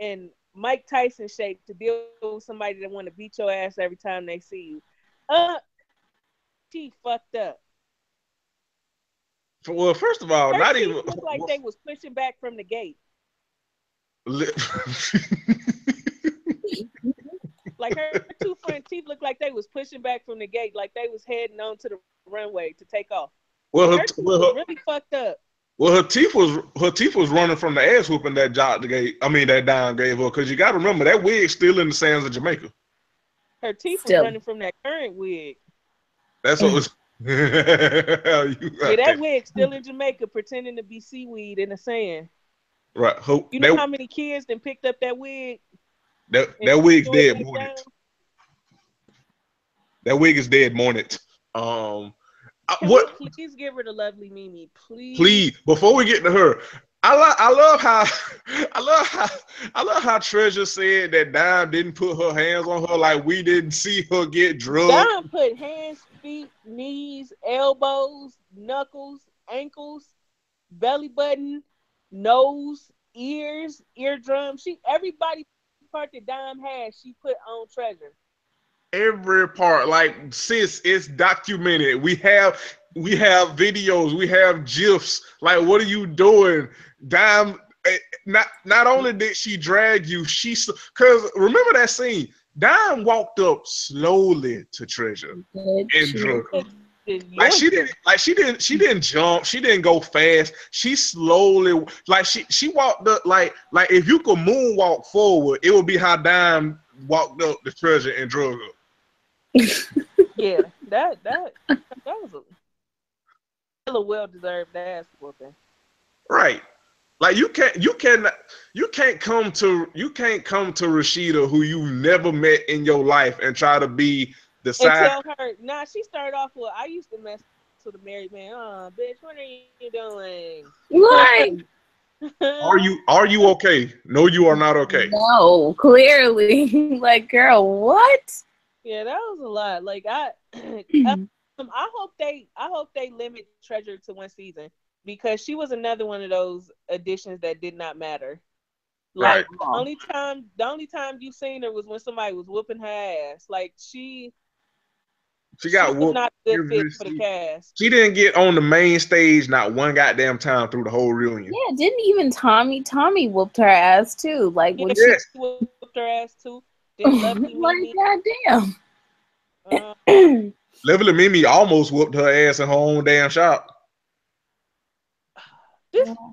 in Mike Tyson shape to deal with somebody that want to beat your ass every time they see you. She fucked up. Well, first of all, not even looked like they was pushing back from the gate. Like her two front teeth looked like they was pushing back from the gate, like they was heading on to the runway to take off. Well, her teeth was really fucked up. Well, her teeth was running from the ass whooping that that Dime gave her, because you got to remember that wig's still in the sands of Jamaica. Her teeth was running from that current wig. That's what was. That wig's still in Jamaica, pretending to be seaweed in the sand. Right. You know how many kids then picked up that wig? That wig's dead, Mornet. That wig is dead, Mornet. Please give her the lovely Mimi, please. Please, before we get to her, I I love how I love how Treasure said that Dime didn't put her hands on her, like we didn't see her get drugged. Dime put hands, feet, knees, elbows, knuckles, ankles, belly button, nose, ears, eardrum. Everybody part that Dime had, she put on Treasure. Every part, like, sis, it's documented. We have videos, we have gifs. Like, what are you doing? Dime, not only did she drag you, because remember that scene, Dime walked up slowly to Treasure and drug her. Like she didn't jump, she didn't go fast. She slowly, like she walked up like if you could moonwalk forward, it would be how Dime walked up the Treasure and drug her. Yeah, that was a well-deserved ass whooping. Right. Like you can't come to Rashida, who you never met in your life, and try to be the side. And tell her, nah, she started off with, I used to mess with a married man. Oh, bitch, what are you doing? Right. Are you okay? No, you are not okay. No, clearly. Like, girl, what? Yeah, that was a lot. Like I hope they limit Treasure to one season, because she was another one of those additions that did not matter. Like right. the only time you seen her was when somebody was whooping her ass. Like she got whooped. Not a good fit for the cast. She didn't get on the main stage not one goddamn time through the whole reunion. Yeah, didn't even Tommy whooped her ass too. Like when she whooped her ass too. Like, goddamn. Lovely Mimi almost whooped her ass in her own damn shop.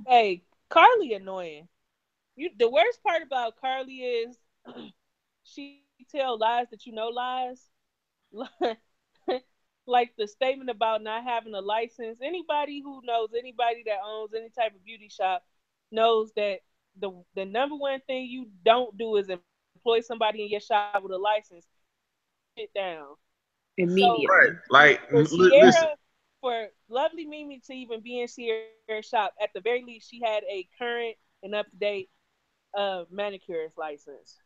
Hey, Carly annoying. The worst part about Carly is she tell lies that you know lies. Like the statement about not having a license. Anybody who knows anybody that owns any type of beauty shop knows that the number one thing you don't do is employ somebody in your shop with a license. Sit down immediately. So, right. Like for Lovely Mimi to even be in Sierra's shop, at the very least, she had a current and up to date manicurist license.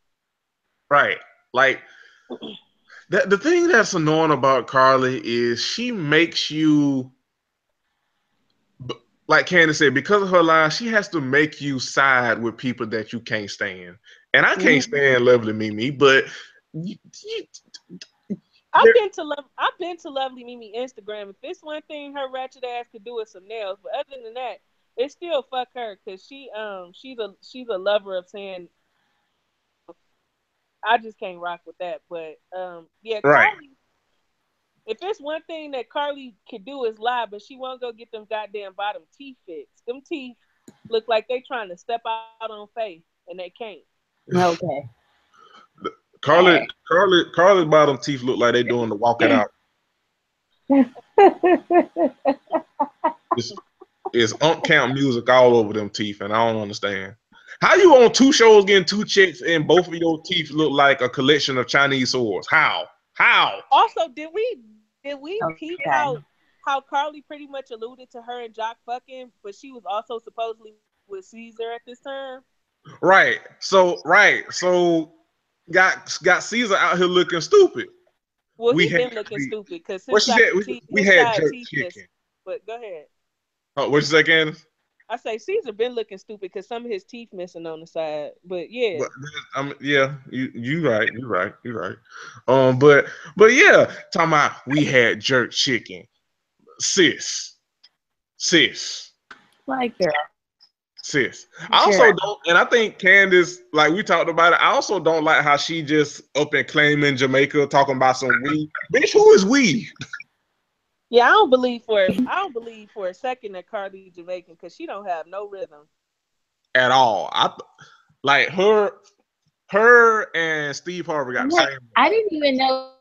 Right. Like the thing that's annoying about Carly is she makes you, like Candace said, because of her lies, she has to make you side with people that you can't stand. And I can't stand Lovely Mimi, but I've been to Lovely Mimi Instagram. If it's one thing her ratchet ass could do is some nails, but other than that, it's still fuck her, because she's a lover of saying. I just can't rock with that. But yeah, right. Carly, if it's one thing that Carly can do is lie, but she won't go get them goddamn bottom teeth fixed. Them teeth look like they trying to step out on faith, and they can't. Okay. Carly's bottom teeth look like they doing the walk it out. It's count music all over them teeth, and I don't understand. How you on two shows getting two chicks and both of your teeth look like a collection of Chinese swords? How? Also, did we peep out how Carly pretty much alluded to her and Jock fucking, but she was also supposedly with Caesar at this time? Right. So got Caesar out here looking stupid. Well, he's been looking stupid because we had jerk chicken. But go ahead. Oh, what you say, Candace? I say Caesar been looking stupid because some of his teeth missing on the side. But yeah, yeah, you right. But yeah, talking about we had jerk chicken, sis. Like girl. Sis. I also don't, and I think Candace, like we talked about it, I also don't like how she just up and claiming Jamaica, talking about some we. Bitch, who is we? Yeah, I don't believe for a second that Cardi Jamaican, because she don't have no rhythm at all. Like her and Steve Harvey got the same. I didn't even know.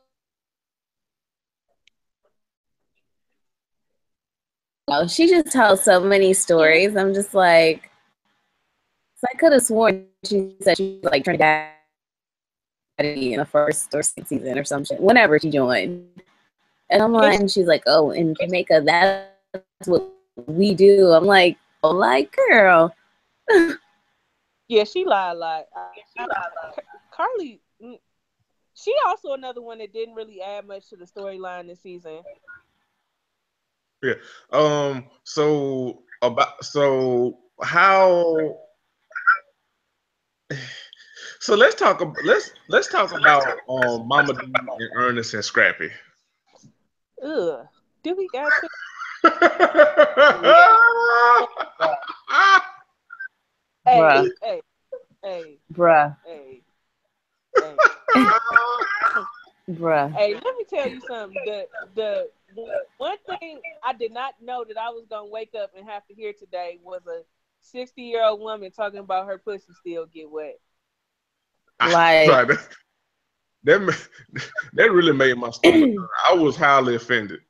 Oh, she just tells so many stories. I'm just like, so I could have sworn she said she was like Trinidad in the first or second season or some shit, whenever she joined. And I'm like, and she's like, oh, in Jamaica, that's what we do. I'm like, oh, like, girl, Yeah, she lied a lot. Carly, she also another one that didn't really add much to the storyline this season. Yeah. So how? So let's talk. Let's talk about Mama D and Ernest and Scrappy. Ugh. Do we got to? Bruh. Hey. Bruh. Hey. Bruh. Hey, let me tell you something. The one thing I did not know that I was gonna wake up and have to hear today was a 60-year-old woman talking about her pussy still get wet. Like that really made my stomach hurt. I was highly offended.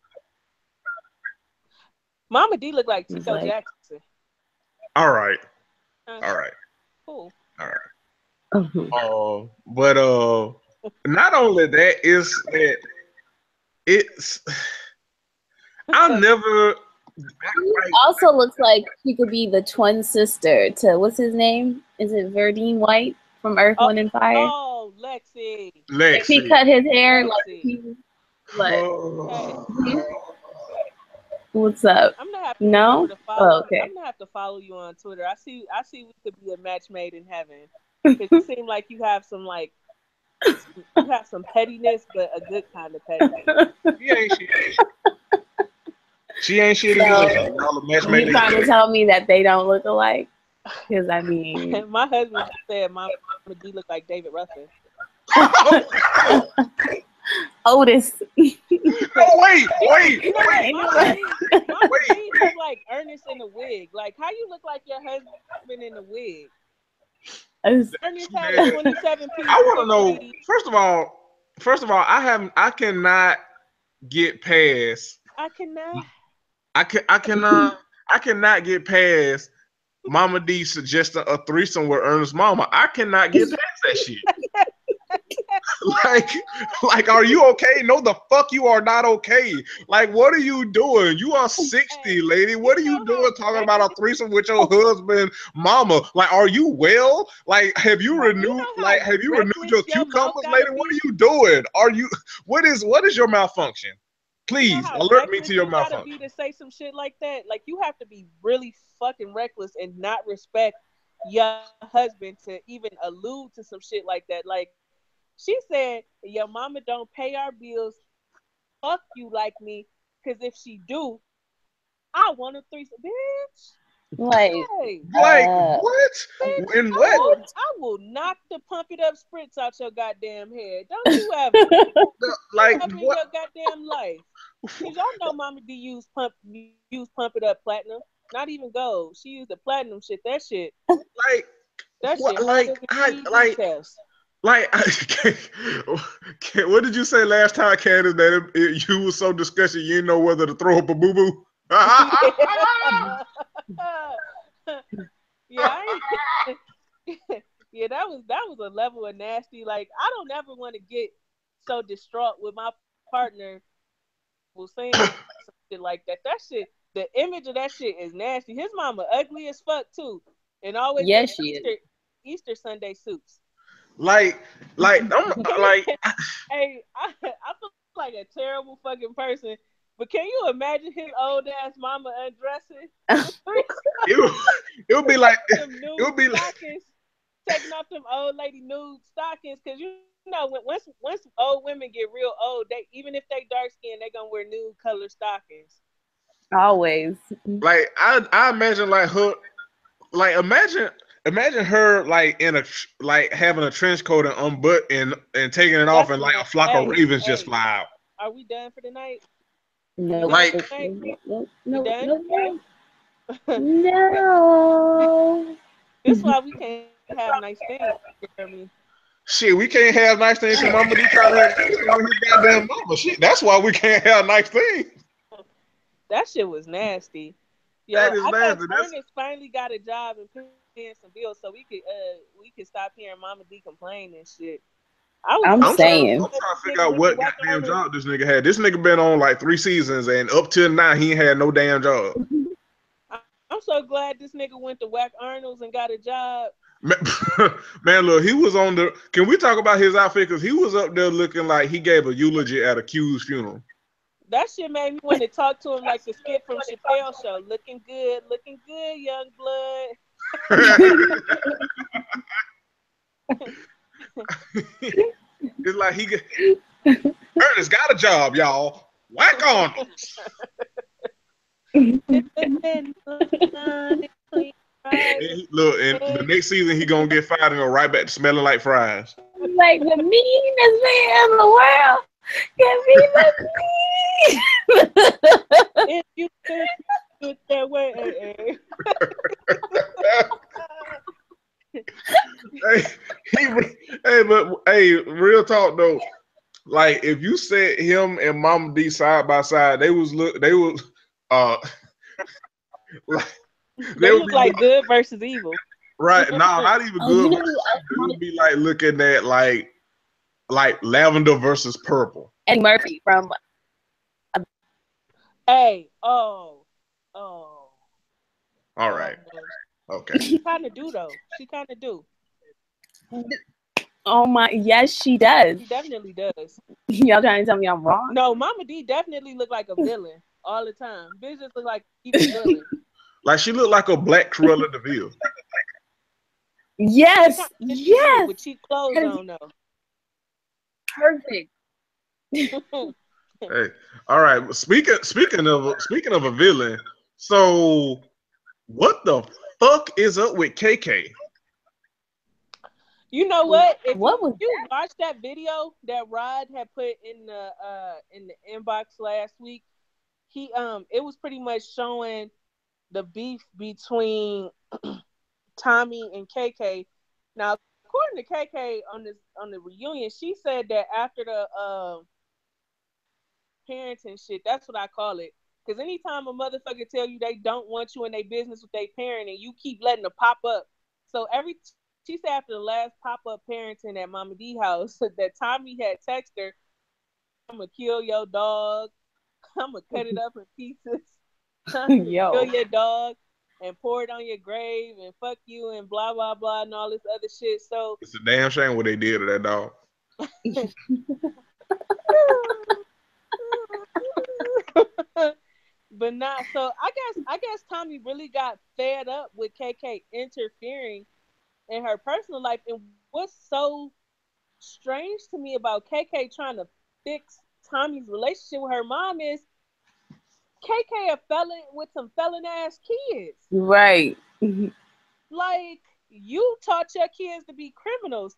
Mama D looked like Tito Jackson. All right. Cool. All right. But not only that is that it's I never. Also looks like she could be the twin sister to what's his name? Is it Verdine White from Earth, Wind, and Fire? Oh, Lexi. He cut his hair like. What's up? I'm gonna have to to follow. Oh, okay. I'm gonna have to follow you on Twitter. I see. We could be a match made in heaven because you seem like you have some pettiness, but a good kind of pettiness. She ain't shit. You trying to tell me that they don't look alike? Because I mean, my husband said Mama D look like David Ruffin. Otis. Oh, wait. Mama D look like Ernest in a wig. Like, how you look like your husband in a wig? Ernest had a 27-piece. I want to know. First of all, I cannot get past. I cannot get past Mama D suggesting a threesome with Ernest's mama. I cannot get past that shit. like, are you okay? No, the fuck you are not okay. Like, what are you doing? You are 60, lady. What are you doing talking about a threesome with your husband, mama? Like, are you well? Like, have you renewed your cucumbers, lady? What are you doing? What is your malfunction? Please alert me to your malfunction. You gotta be to say some shit like that. Like, you have to be really fucking reckless and not respect your husband to even allude to some shit like that. Like, she said, your mama don't pay our bills. Fuck you like me. Because if she do, I want a threesome. Bitch. Like what? Bitch, And what? I will knock the pump it up spritz out your goddamn head. Don't you ever like in your goddamn life. Because y'all know Mama D use pump it up platinum. Not even gold. She used the platinum shit. That shit. Like that what, shit. What did you say last time, Candace? That you was so disgusted you didn't know whether to throw up a boo boo. Yeah, yeah, that was a level of nasty. Like, I don't ever want to get so distraught with my partner will saying some shit like that. That shit, the image of that shit is nasty. His mama ugly as fuck too, and always Easter Sunday suits. Like I'm like. Hey, I feel like a terrible fucking person. But can you imagine his old ass mama undressing? it would be like taking off them old lady nude stockings, because you know once old women get real old, they even if they dark skinned, they gonna wear nude color stockings. Always. Like I imagine like her, like imagine her like in a having a trench coat and unbuttoned and taking it off, and like a flock of ravens just fly out. Are we done for the night? No. Like no. This is why we can't have nice things, Jeremy. Shit, we can't have nice things because Mama D trying to have his goddamn mama. Shit, that's why we can't have nice things. That shit was nasty. Yo, that is nasty. Ernest finally got a job and paying some bills, so we could stop hearing Mama D complain and shit. I'm saying. I'm trying to figure out what goddamn job this nigga had. This nigga been on like 3 seasons, and up till now he ain't had no damn job. I'm so glad this nigga went to Whack Arnold's and got a job. Man, look, he was on the. Can we talk about his outfit? Because he was up there looking like he gave a eulogy at a Q's funeral. That shit made me want to talk to him like the skit from Chappelle Show. Looking good, young blood. It's like Ernest got a job, y'all. Whack on. Look, and the next season he gonna get fired and go right back to smelling like fries. Like the meanest man in the world can be the mean. If you could do it that way. Hey, real talk though. Like if you set him and Mama D side by side, they was like they look like good versus evil. Right. No, not even good. It would be like looking at like lavender versus purple. Eddie Murphy from Hey, all right. Okay. She kind of do though. She kind of do. Oh my, yes, she does. She definitely does. Y'all trying to tell me I'm wrong? No, Mama D definitely look like a villain all the time. Bitch just look like evil villain. Like she looked like a black Cruella de Vil. Yes, yes. With cheap clothes on though. Perfect. Hey, all right. Speaking of a villain, so what the fuck is up with KK? You know what? If what was you watched that video that Rod had put in the inbox last week, he it was pretty much showing the beef between Tommy and KK. Now, according to KK on the reunion, she said that after the parenting shit, that's what I call it. Because anytime a motherfucker tell you they don't want you in their business with their parent and you keep letting it pop up. So she said after the last pop-up parenting at Mama D house that Tommy had texted her, I'm going to kill your dog. I'm going to cut it up in pieces. Kill your dog and pour it on your grave and fuck you and blah, blah, blah and all this other shit. So it's a damn shame what they did to that dog. But not so. I guess Tommy really got fed up with KK interfering in her personal life. And what's so strange to me about KK trying to fix Tommy's relationship with her mom is KK a felon with some felon ass kids. Right. Like you taught your kids to be criminals.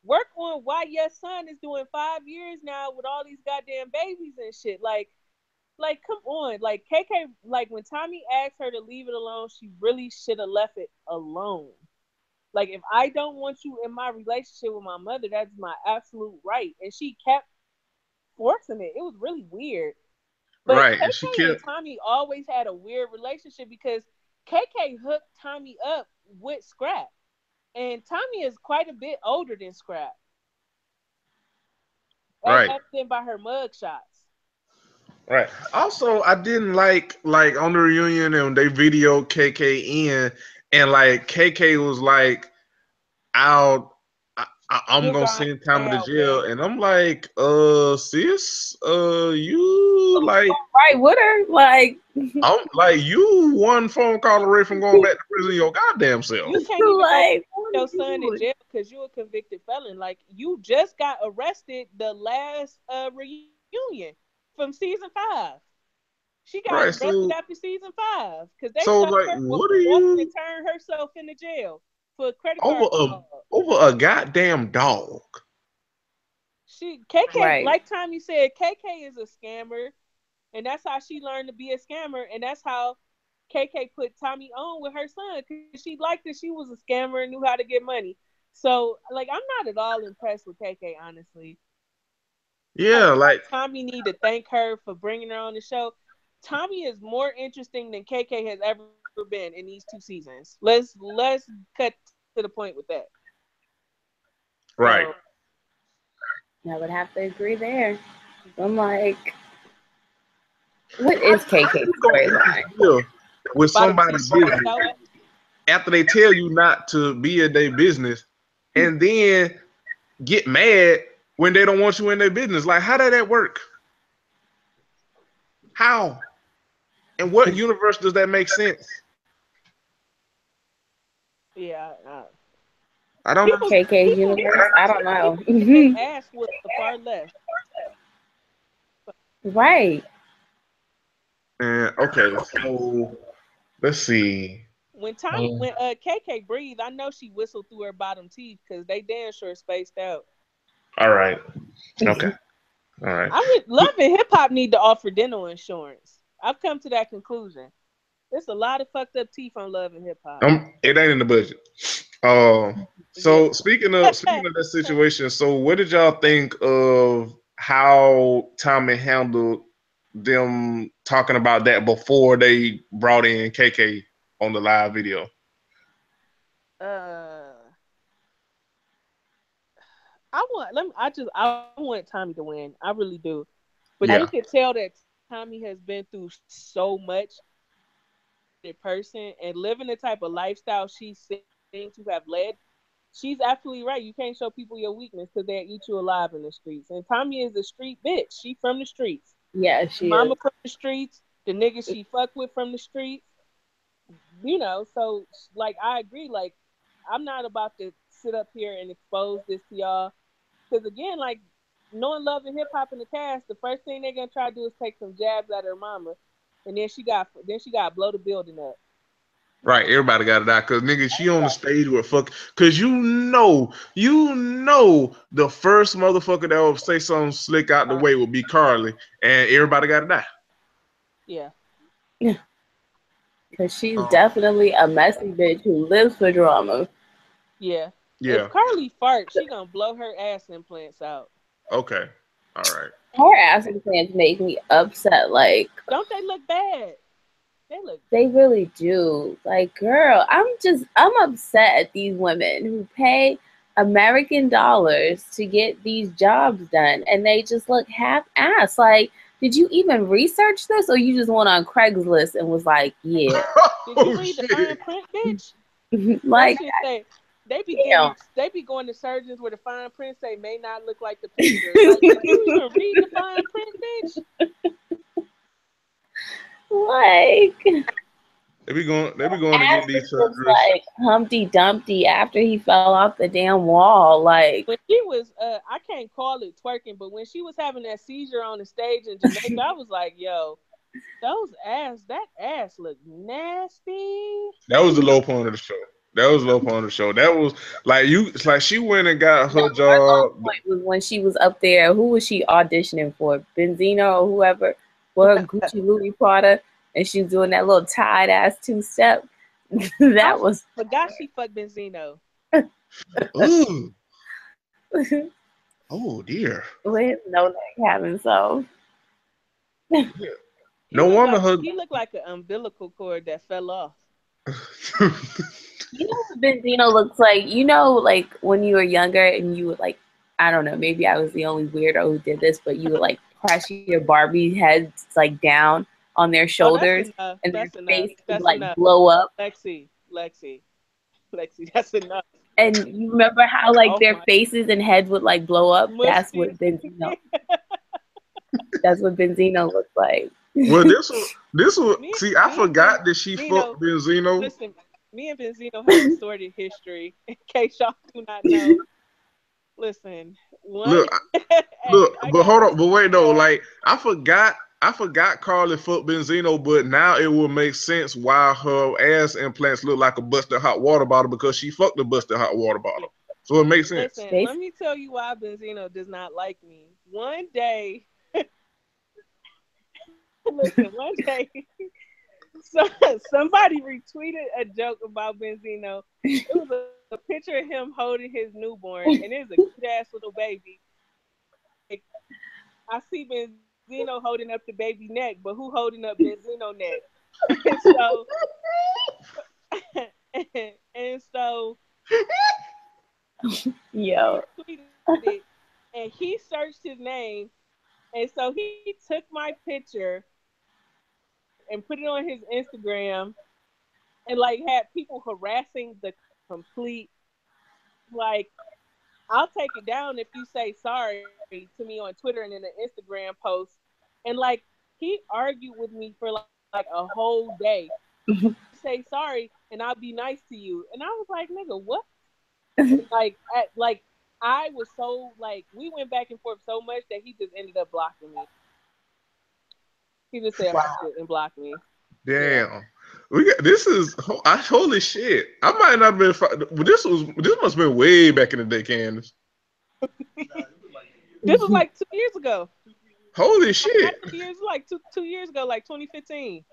Work on why your son is doing 5 years now with all these goddamn babies and shit. Like, come on. Like, KK, like, when Tommy asked her to leave it alone, she really should have left it alone. Like, if I don't want you in my relationship with my mother, that's my absolute right. And she kept forcing it. It was really weird. But right. KK and Tommy always had a weird relationship because KK hooked Tommy up with Scrap. And Tommy is quite a bit older than Scrap. Right. Evident by her mug shots. Right. Also, I didn't like on the reunion and they videoed KK in, and like KK was like, I'm gonna send Tommy to jail, and I'm like, sis, you like right with her, like, I'm like you one phone call away from going back to prison your goddamn self. You can't even like put your son in jail because you're a convicted felon. Like you just got arrested the last reunion from season 5. She got arrested after season 5 because they what are you to turn herself into jail for a credit card over a goddamn dog. KK, right. Like Tommy said, KK is a scammer, and that's how she learned to be a scammer, and that's how KK put Tommy on with her son because she liked that she was a scammer and knew how to get money. So, like, I'm not at all impressed with KK, honestly. Yeah, like Tommy need to thank her for bringing her on the show. Tommy is more interesting than KK has ever been in these 2 seasons. Let's cut to the point with that. Right. I would have to agree there. I'm like, what is KK's storyline? with somebody's business after they tell you not to be in their business, and then get mad when they don't want you in their business. Like, how did that work? How? And what universe does that make sense? Yeah. I don't know. KK's universe? I don't know. They asked what the far left. Right. Okay, so let's see. When KK breathed, I know she whistled through her bottom teeth because they damn sure spaced out. All right. Okay. All right. Love and hip hop need to offer dental insurance. I've come to that conclusion. There's a lot of fucked up teeth on Love and Hip Hop. It ain't in the budget. So speaking of that situation, so what did y'all think of how Tommy handled them talking about that before they brought in KK on the live video? I want Tommy to win. I really do. But you can tell that Tommy has been through so much in person and living the type of lifestyle she seems to have led. She's absolutely right. You can't show people your weakness because they'll eat you alive in the streets. And Tommy is a street bitch. She from the streets. Yeah, she Mama is. from the streets. The niggas she fuck with from the streets. You know, so like I agree. Like I'm not about to sit up here and expose this to y'all. Because again, like knowing Love and Hip Hop in the cast, the first thing they're gonna try to do is take some jabs at her mama, and then she got to blow the building up. Right, everybody got it out because nigga, she on the stage with because you know the first motherfucker that will say something slick out the way will be Carly, and everybody got it out. Yeah. Because she's definitely a messy bitch who lives for drama. Yeah. If Carly farts, she gonna blow her ass implants out. Okay. All right. Her ass implants make me upset. Like, don't they look bad? They really do. Like, girl, I'm upset at these women who pay American dollars to get these jobs done, and they just look half-assed. Like, did you even research this, or you just went on Craigslist and was like, yeah? Did you read the fine print, bitch? Like, they be going to surgeons where the fine print say may not look like the picture. Like, did you even read the fine print, bitch? Like, they be going to get these surgeries. Like Humpty Dumpty after he fell off the damn wall. Like when she was, I can't call it twerking, but when she was having that seizure on the stage in Jamaica, I was like, yo, that ass looked nasty. That was the low point of the show. That was like it's like she went and got her job. Was when she was up there. Who was she auditioning for? Benzino or whoever for her Gucci Louis Prada, and she was doing that little tied ass 2-step. Forgot she fucked Benzino. Ooh. Oh dear. With no neck having so. No wonder he looked like an umbilical cord that fell off. You know what Benzino looks like? You know, like when you were younger and you would like, I don't know, maybe I was the only weirdo who did this, but you would like press your Barbie heads like down on their shoulders and their face would like blow up. Lexi, that's enough. And you remember how like their faces and heads would like blow up? That's what Benzino. That's what Benzino looks like. Well, this was. See, I forgot that she fucked Benzino. Listen, me and Benzino have a sordid history. In case y'all do not know. Listen, look, but hold on, but wait though. Like I forgot Carly fucked Benzino, but now it will make sense why her ass implants look like a busted hot water bottle because she fucked a busted hot water bottle. So it makes sense. Listen, let me tell you why Benzino does not like me. One day. Somebody retweeted a joke about Benzino. It was a picture of him holding his newborn, and it was a cute ass little baby. Like, I see Benzino holding up the baby neck, but who holding up Benzino neck? and so, yo, and he searched his name, and so he took my picture and put it on his Instagram, and like had people harassing the complete, like, I'll take it down if you say sorry to me on Twitter and in an Instagram post. And like, he argued with me for like a whole day. Say sorry and I'll be nice to you. And I was like, nigga, what? like I was so like, we went back and forth so much that he just ended up blocking me. He just said shit and blocked me. Damn. Yeah. We got this is holy shit. I might not have been. This must have been way back in the day, Candace. This was like 2 years ago. Holy shit! Years like two years ago, like 2015.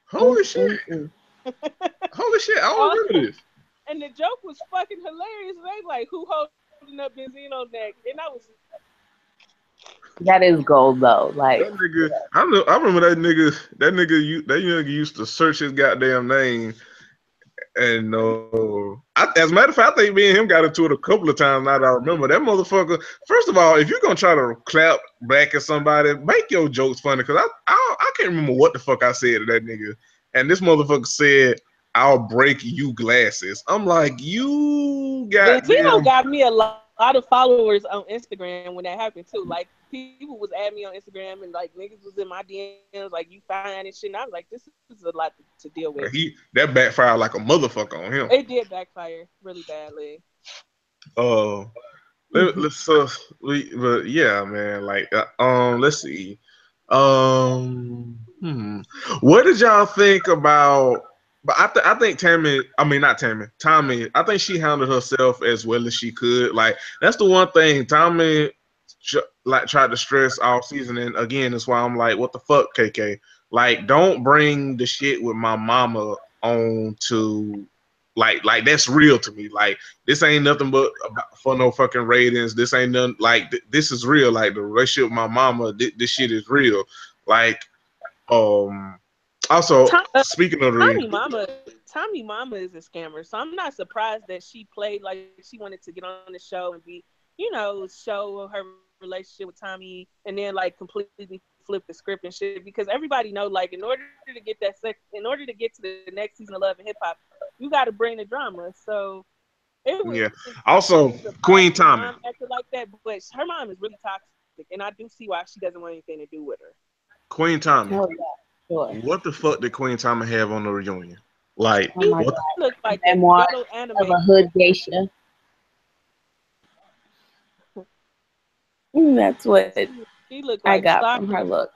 Holy shit! Holy shit! I don't remember this. And the joke was fucking hilarious. They like, who holding up Benzino neck? And I was. That is gold though. Like that nigga, I remember that nigga. That nigga used to search his goddamn name. And as a matter of fact, I think me and him got into it a couple of times. Now that I remember, that motherfucker. First of all, if you're gonna try to clap back at somebody, make your jokes funny. Cause I can't remember what the fuck I said to that nigga. And this motherfucker said, "I'll break you glasses." I'm like, you got. Benzino got me a lot of followers on Instagram when that happened too. Like, people was adding me on Instagram and like niggas was in my DMs like, you fine and shit. And I was like, this is a lot to deal with. That backfired like a motherfucker on him. It did backfire really badly. But yeah, man. Like, let's see. What did y'all think about? But I think Tommy. I think she handled herself as well as she could. Like, that's the one thing Tommy like tried to stress all season. And again, that's why I'm like, what the fuck, KK? Like, don't bring the shit with my mama on to like that's real to me. Like, this ain't nothing but for no fucking ratings. This ain't nothing like this is real. Like, the relationship with my mama, this shit is real. Like, also, speaking of Tommy Mama is a scammer, so I'm not surprised that she played like she wanted to get on the show and be, show her relationship with Tommy, and then like completely flip the script and shit. Because everybody know, like, in order to get to the next season of Love and Hip Hop, you got to bring the drama. So it was Also, Queen Tommy acted like that, but her mom is really toxic, and I do see why she doesn't want anything to do with her. Queen Tommy. Sure. What the fuck did Queen Tommy have on the reunion? Like, what looked like memoir of a hood geisha. That's what she looked like. I got from her look.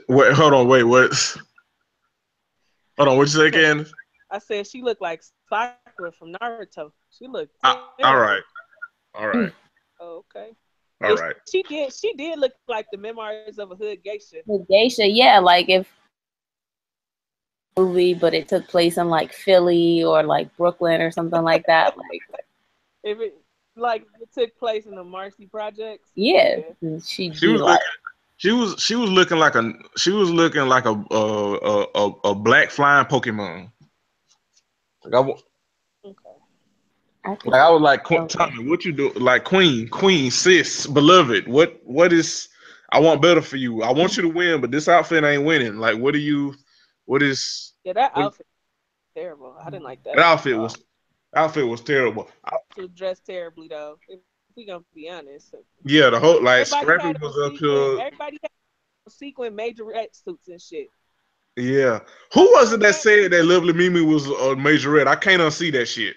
Wait, hold on, what? Hold on, what'd you say, Candace? I said she looked like Sakura from Naruto. She looked. All right. Oh, okay. All right. She did look like the memoirs of a hood geisha. Hood geisha, yeah, like if movie, but it took place in like Philly or like Brooklyn or something like that. Like if it took place in the Marcy Projects. Yeah, she was looking like a black flying Pokemon. I was like, Tommy, what you do? Like, queen, sis, beloved. What is? I want better for you. I want you to win, but this outfit ain't winning. Like, what is? Yeah, that outfit was terrible. I didn't like that. That outfit was terrible. She was dressed terribly though. If we gonna be honest. Yeah, the whole Scrappy was up here. Everybody had sequin majorette suits and shit. Yeah, who was it that said that Lovely Mimi was a majorette? I can't unsee that shit.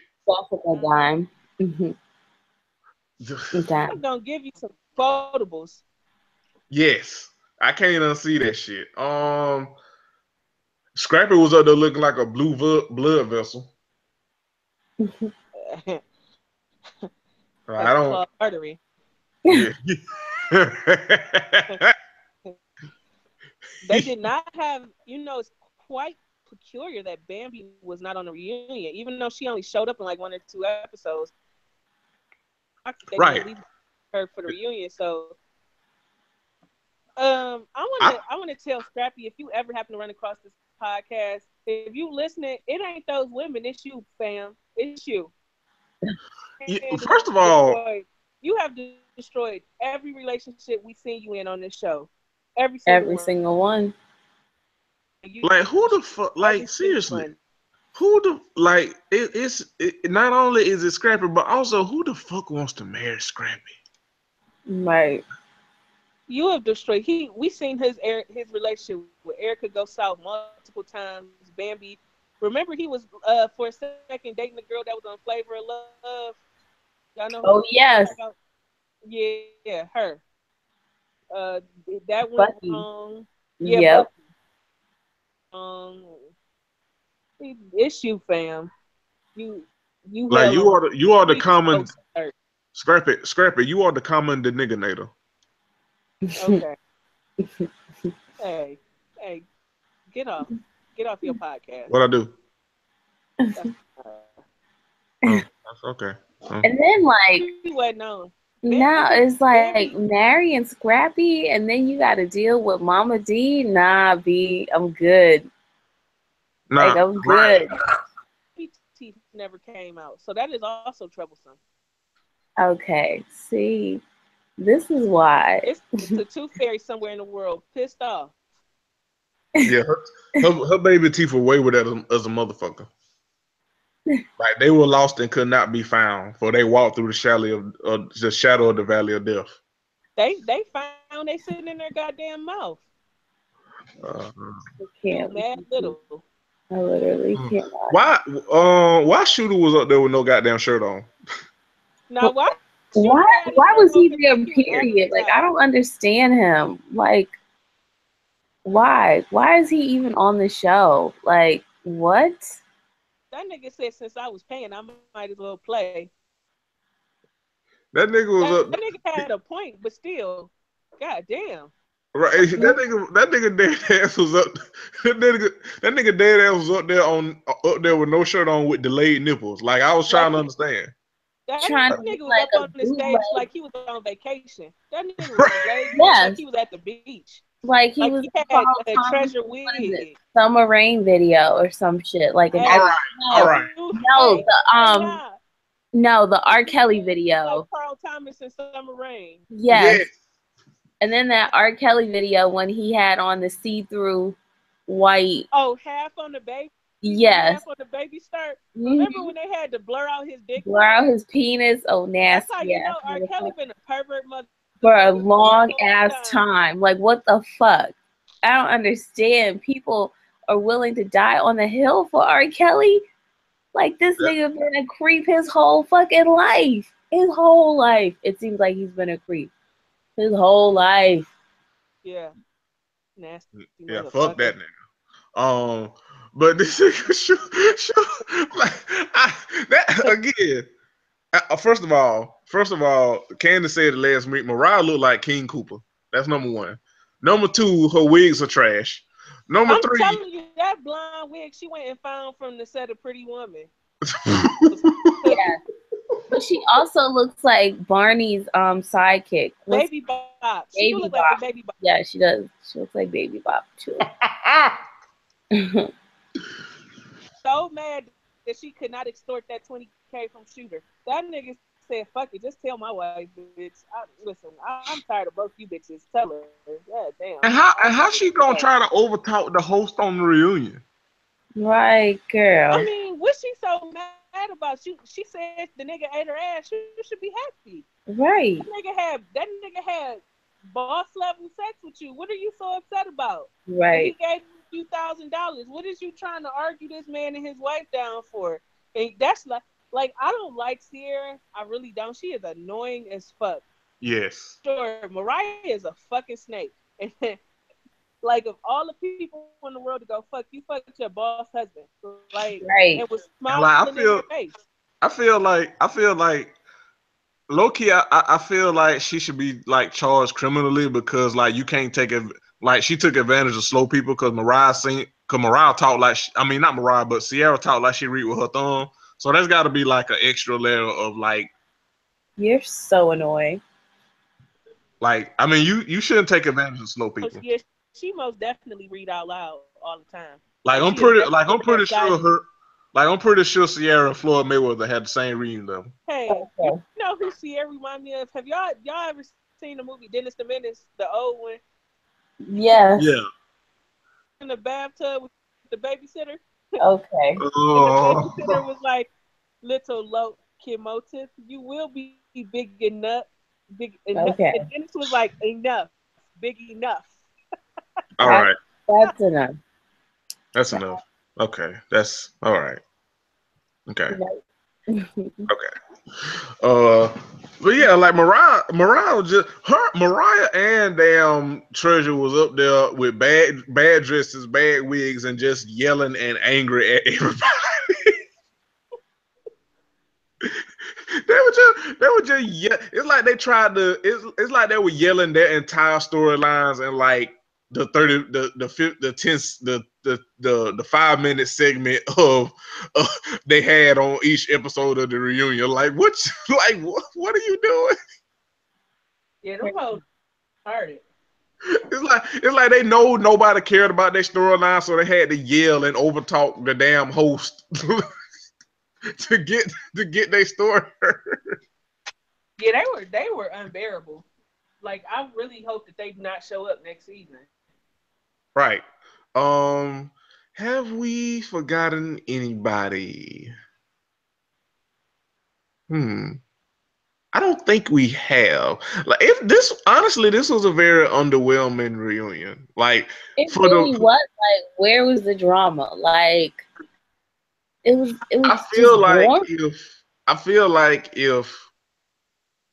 Jessica Dime. I'm gonna give you some quotables. Yes, I can't unsee that shit. Scrappy was up there looking like a blue blood vessel. I don't. Artery. Yeah. They did not have. It's quite peculiar that Bambi was not on the reunion, even though she only showed up in like 1 or 2 episodes. Right. Her for the reunion, so. I want to tell Scrappy, if you ever happen to run across this podcast, if you listening, it ain't those women, it's you, fam. It's you. First of all, you have destroyed every relationship we seen you in on this show. Every single one. Like who the fuck? Like seriously, who the like? It's not only is it Scrappy, but also who the fuck wants to marry Scrappy? Right. You have destroyed. We seen his relationship with Erica go south multiple times. Bambi, remember he was for a second dating the girl that was on Flavor of Love. Y'all know? Oh yes. Yeah, her. That went wrong. Yeah, yep. It's you, fam. You like you are the common Scrappy. You are the common denigrator. Okay. hey, get off your podcast. What I do? That's okay. And then like what no. Now it's like Mary and Scrappy, and then you got to deal with Mama D. Nah, B, I'm good. Nah, like I'm good. Teeth never came out, so that is also troublesome. Okay, see, this is why it's the tooth fairy somewhere in the world pissed off. Yeah, her baby teeth were way with that as a motherfucker. Like they were lost and could not be found, for they walked through the shadow of the valley of death. They found they sitting in their goddamn mouth. Can't mad little. I literally can't. Why Shooter was up there with no goddamn shirt on? Now why was he there? Period. Like I don't understand him. Like why is he even on the show? Like what? That nigga said since I was paying, I might as well play. That nigga that nigga had a point, but still, goddamn. Right, that nigga dead ass was up. That nigga dead ass was up there with no shirt on with delayed nipples. Like I was trying to understand. That nigga was up on the stage like he was on vacation. That nigga was like he was at the beach. Like he was had a treasure wig. Summer Rain video or some shit. Like an all right. No, the R. Kelly video. Like Carl Thomas and Summer Rain. Yes. And then that R. Kelly video when he had on the see-through white. Oh, half on the baby. Yes. Half on the baby skirt. Remember when they had to blur out his dick? Blur out his penis. Oh, nasty. That's how you know R. Kelly been a pervert mother. For a long ass time. Like, what the fuck? I don't understand. People are willing to die on the hill for R. Kelly. Like, this nigga been a creep his whole fucking life. His whole life. It seems like he's been a creep. His whole life. Yeah. Nasty. Yeah, fuck that nigga. But this nigga, again. First of all, Candace said last week, Mariah looked like King Cooper. That's number one. Number two, her wigs are trash. Number three, I'm telling you, that blonde wig she went and found from the set of Pretty Woman. Yeah. But she also looks like Barney's sidekick. Baby Bop. She looks like the Baby Bop. Yeah, she does. She looks like Baby Bop too. So mad that she could not extort that $20K from Shooter. That nigga said, "Fuck it, just tell my wife, bitch. I'm tired of both you bitches. Tell her, god damn." And how she gonna try to overtalk the host on the reunion? Right, girl. I mean, what she so mad about? She said the nigga ate her ass. You should be happy. Right. That nigga had boss level sex with you. What are you so upset about? Right. He gave you $1,000. What is you trying to argue this man and his wife down for? And that's like I don't like Sierra. I really don't. She is annoying as fuck. Yes. Sure, Mariah is a fucking snake. And like of all the people in the world to go fuck, you fucked your boss husband. Like it was smiling in her face. I feel like low key, I feel like she should be like charged criminally because like you can't take it. Like she took advantage of slow people because Mariah talked like not Mariah, but Sierra talked like she read with her thumb. So there's got to be like an extra layer of like. You're so annoying. Like you shouldn't take advantage of slow people. Yeah, she most definitely read out loud all the time. I'm pretty sure Sierra and Floyd Mayweather had the same reading level. Hey, you know who Sierra remind me of? Have y'all ever seen the movie Dennis the Menace, the old one? Yes. Yeah. In the bathtub with the babysitter. Okay. And the Oh. babysitter was like, "Little locomotive, you will be big enough, big enough." Okay. And Dennis was like, "Enough, big enough." All That, right. that's enough. That's enough. Okay. That's all right. Okay. No. Okay. But yeah, like Mariah was just Mariah and damn Treasure was up there with bad dresses, bad wigs, and just yelling and angry at everybody. They were just yeah. It's like they tried to. It's like they were yelling their entire storylines in like the 30 the 10 the 5 minute segment of they had on each episode of the reunion. Like what are you doing? Yeah, them hoes started. It's like they know nobody cared about their storyline, so they had to yell and overtalk the damn host to get their story. Yeah, they were unbearable. Like, I really hope that they do not show up next season. Right. Have we forgotten anybody? I don't think we have. Like, if this honestly, this was a very underwhelming reunion. Like, It for really the was. Like, where was the drama? Like, it was I just feel like boring.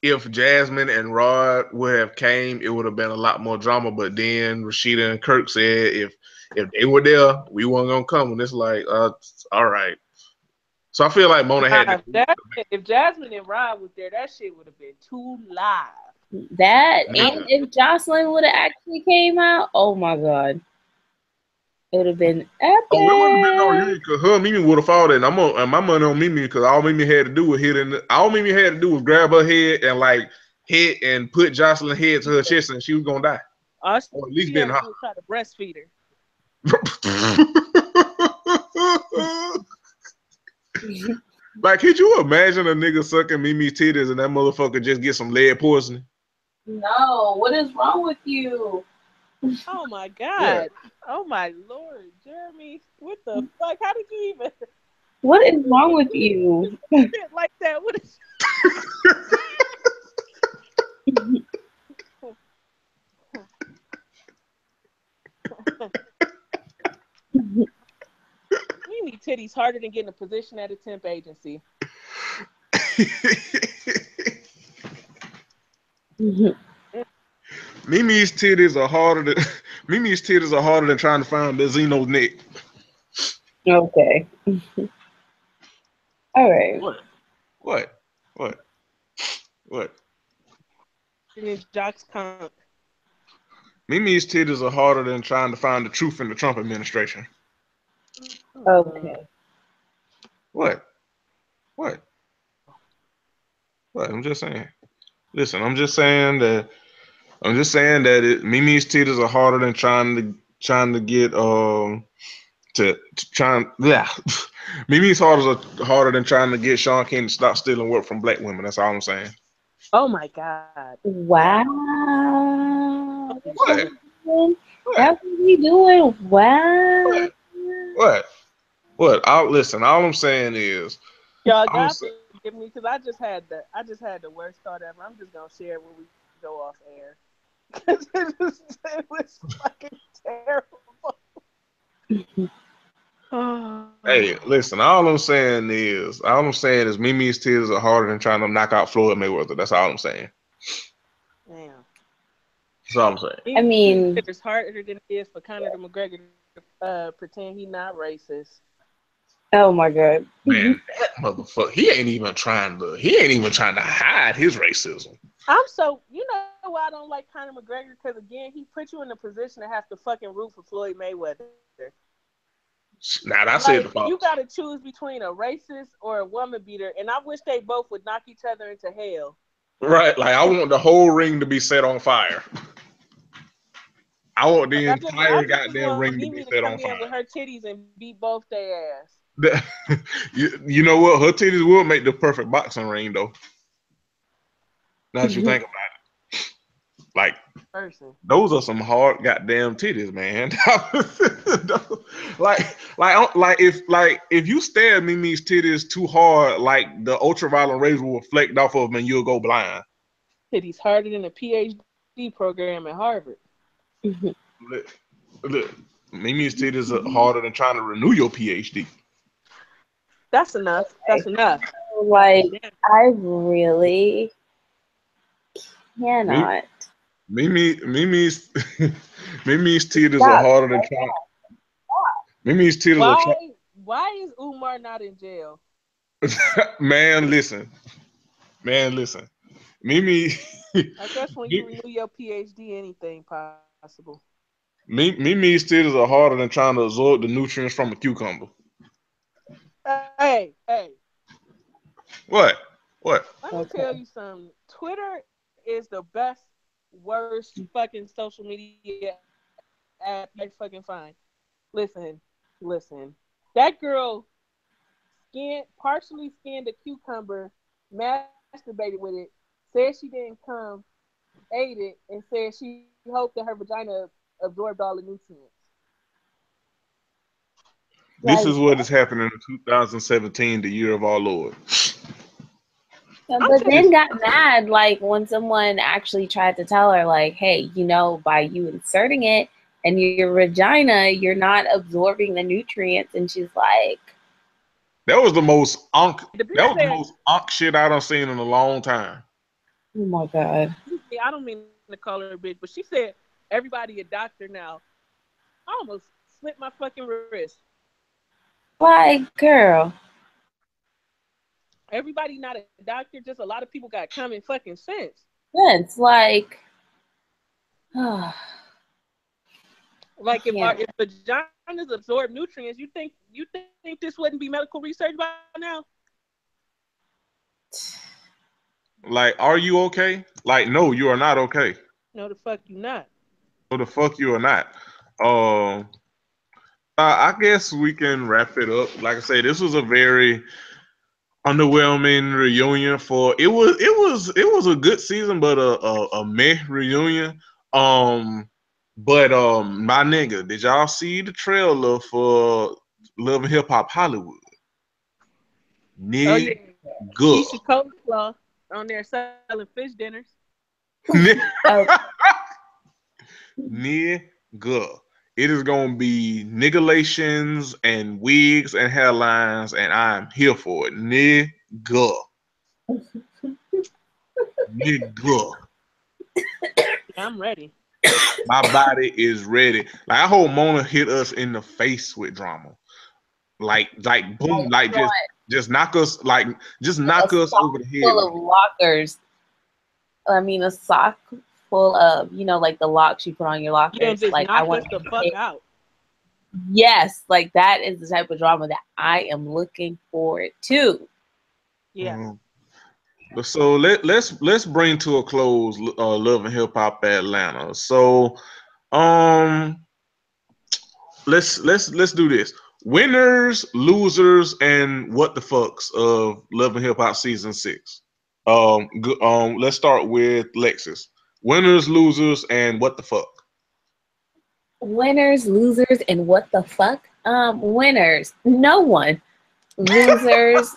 if Jasmine and Rod would have came, it would have been a lot more drama. But then Rashida and Kirk said if they were there, we weren't gonna come. And it's like, all right. So I feel like Mona had to. If Jasmine and Rod was there, that shit would have been too live. That Yeah. and if Jocelyn would have actually came out, oh my god, it would have been epic. Oh, it wouldn't have been no reunion because her and Mimi would have fought, and and my money on Mimi because all Mimi had to do was grab her head and like hit and put Jocelyn's head to her chest, and she was gonna die, All or at least she be in had the to do was try to breastfeed her. hospital. Like, could you imagine a nigga sucking Mimi's titties and that motherfucker just get some lead poisoning? No, what is wrong with you? Oh my god! Yeah. Oh my lord, Jeremy! What the fuck? How did you even? What is wrong with you? Shit like that? What is? Mimi titties harder than getting a position at a temp agency. Mimi's titties are harder than trying to find Benzino's neck. Okay. All right. What? And then Jocks Conk. Mimi's titties are harder than trying to find the truth in the Trump administration. Okay. What? I'm just saying. Listen, I'm just saying that Mimi's titties are harder than trying to get yeah. Mimi's harder than trying to get Sean King to stop stealing work from black women. That's all I'm saying. Oh my god! Wow. What? That's what we doing. Wow. What? Listen. All I'm saying is, Y'all got to forgive me because I just had the worst thought ever. I'm just gonna share when we go off air. It was fucking terrible. Hey, listen. All I'm saying is Mimi's titties are harder than trying to knock out Floyd Mayweather. That's all I'm saying. Damn. That's all I'm saying. I mean, it's harder than it is for Conor McGregor to pretend he's not racist. oh my god, Man, that motherfucker. He ain't even trying to hide his racism. You know why I don't like Conor McGregor? Because again, he put you in a position to have to fucking root for Floyd Mayweather. Now that's it. You got to choose between a racist or a woman beater, and I wish they both would knock each other into hell. Right, like I want the whole ring to be set on fire. I want the entire goddamn ring to be set on fire. With her titties and beat both their ass. You know what? Her titties would make the perfect boxing ring, though. Now that you think about it. Like, person. those are some hard goddamn titties, man. Like if you stare at Mimi's titties too hard, like the ultraviolet rays will reflect off of them and you'll go blind. Titties harder than a PhD program at Harvard. Look, Mimi's titties are harder than trying to renew your PhD. That's enough. That's enough. Like, I really cannot. Mimi's titties are harder than trying. Mimi's titties are trying. Why is Umar not in jail? Man, listen. Mimi. I guess when you renew your PhD, anything possible. Mimi's titties are harder than trying to absorb the nutrients from a cucumber. Hey. What? Let me tell you something. Twitter is the best, worst fucking social media app I fucking find. Listen. That girl partially skinned a cucumber, masturbated with it, said she didn't come, ate it, and said she hoped that her vagina absorbed all the nutrients. This is what is happening in 2017, the year of our Lord. But then got mad, like, when someone actually tried to tell her, like, hey, by you inserting it in your vagina, you're not absorbing the nutrients. And she's like, that was the most unk shit I done seen in a long time. Oh my God. I don't mean to call her a bitch, but she said everybody a doctor now. I almost slit my fucking wrist. Like, girl. Everybody not a doctor, just a lot of people got common fucking sense. Like, like if vaginas absorb nutrients, you think this wouldn't be medical research by now? Like, are you okay? Like, no, you are not okay. No, the fuck you not. No, the fuck you are not. I guess we can wrap it up. Like I say, this was a very underwhelming reunion. It was a good season, but a meh reunion. But my nigga, did y'all see the trailer for Love and Hip Hop Hollywood? Nigga. Keisha Coleslaw on there selling fish dinners. Nigga. It is gonna be niggulations and wigs and hairlines, and I'm here for it. Nigga. I'm ready. My body is ready. Like, I hope Mona hit us in the face with drama. Like boom, like just knock us, like just knock us over the head. Full of lockers. I mean, a sock full of, like the locks you put on your lockers. Yeah, just like, knock us the fuck out. Yes, like that is the type of drama that I am looking forward to. Yeah. So let's bring to a close Love and Hip Hop Atlanta. So let's do this. Winners, losers, and what the fucks of Love and Hip Hop season 6. Let's start with Lexus. Winners, losers, and what the fuck. Winners, losers, and what the fuck? Winners, no one. Losers.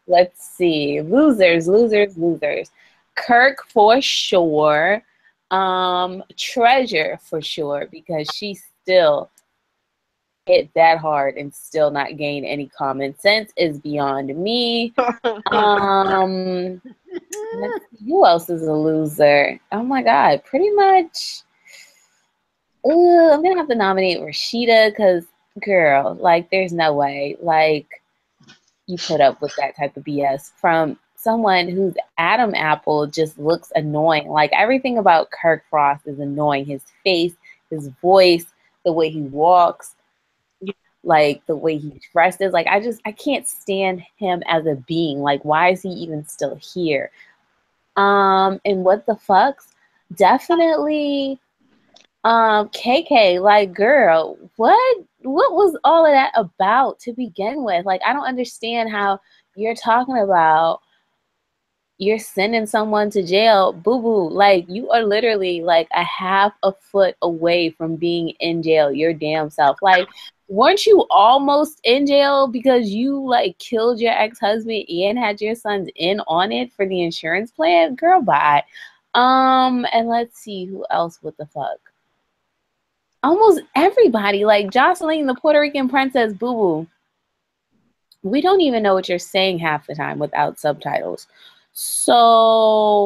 Let's see. Losers. Kirk for sure. Treasure for sure, because she still hit that hard and still not gain any common sense is beyond me. Who else is a loser? Oh my God, pretty much. I'm gonna have to nominate Rashida, because girl, like, there's no way, like, you put up with that type of BS from someone whose Adam Apple just looks annoying. Like, everything about Kirk Frost is annoying. His face, his voice, the way he walks, like the way he dresses. Like, I can't stand him as a being. Like, why is he even still here? And what the fucks? Definitely KK. Like, girl, what was all of that about to begin with? Like, I don't understand how you're talking about you're sending someone to jail, boo-boo. Like, you are literally like a half a foot away from being in jail your damn self. Like, weren't you almost in jail because you like killed your ex-husband and had your sons in on it for the insurance plan? Girl, bye. And let's see who else. What the fuck? Almost everybody, like Jocelyn, the Puerto Rican princess, boo-boo. We don't even know what you're saying half the time without subtitles. So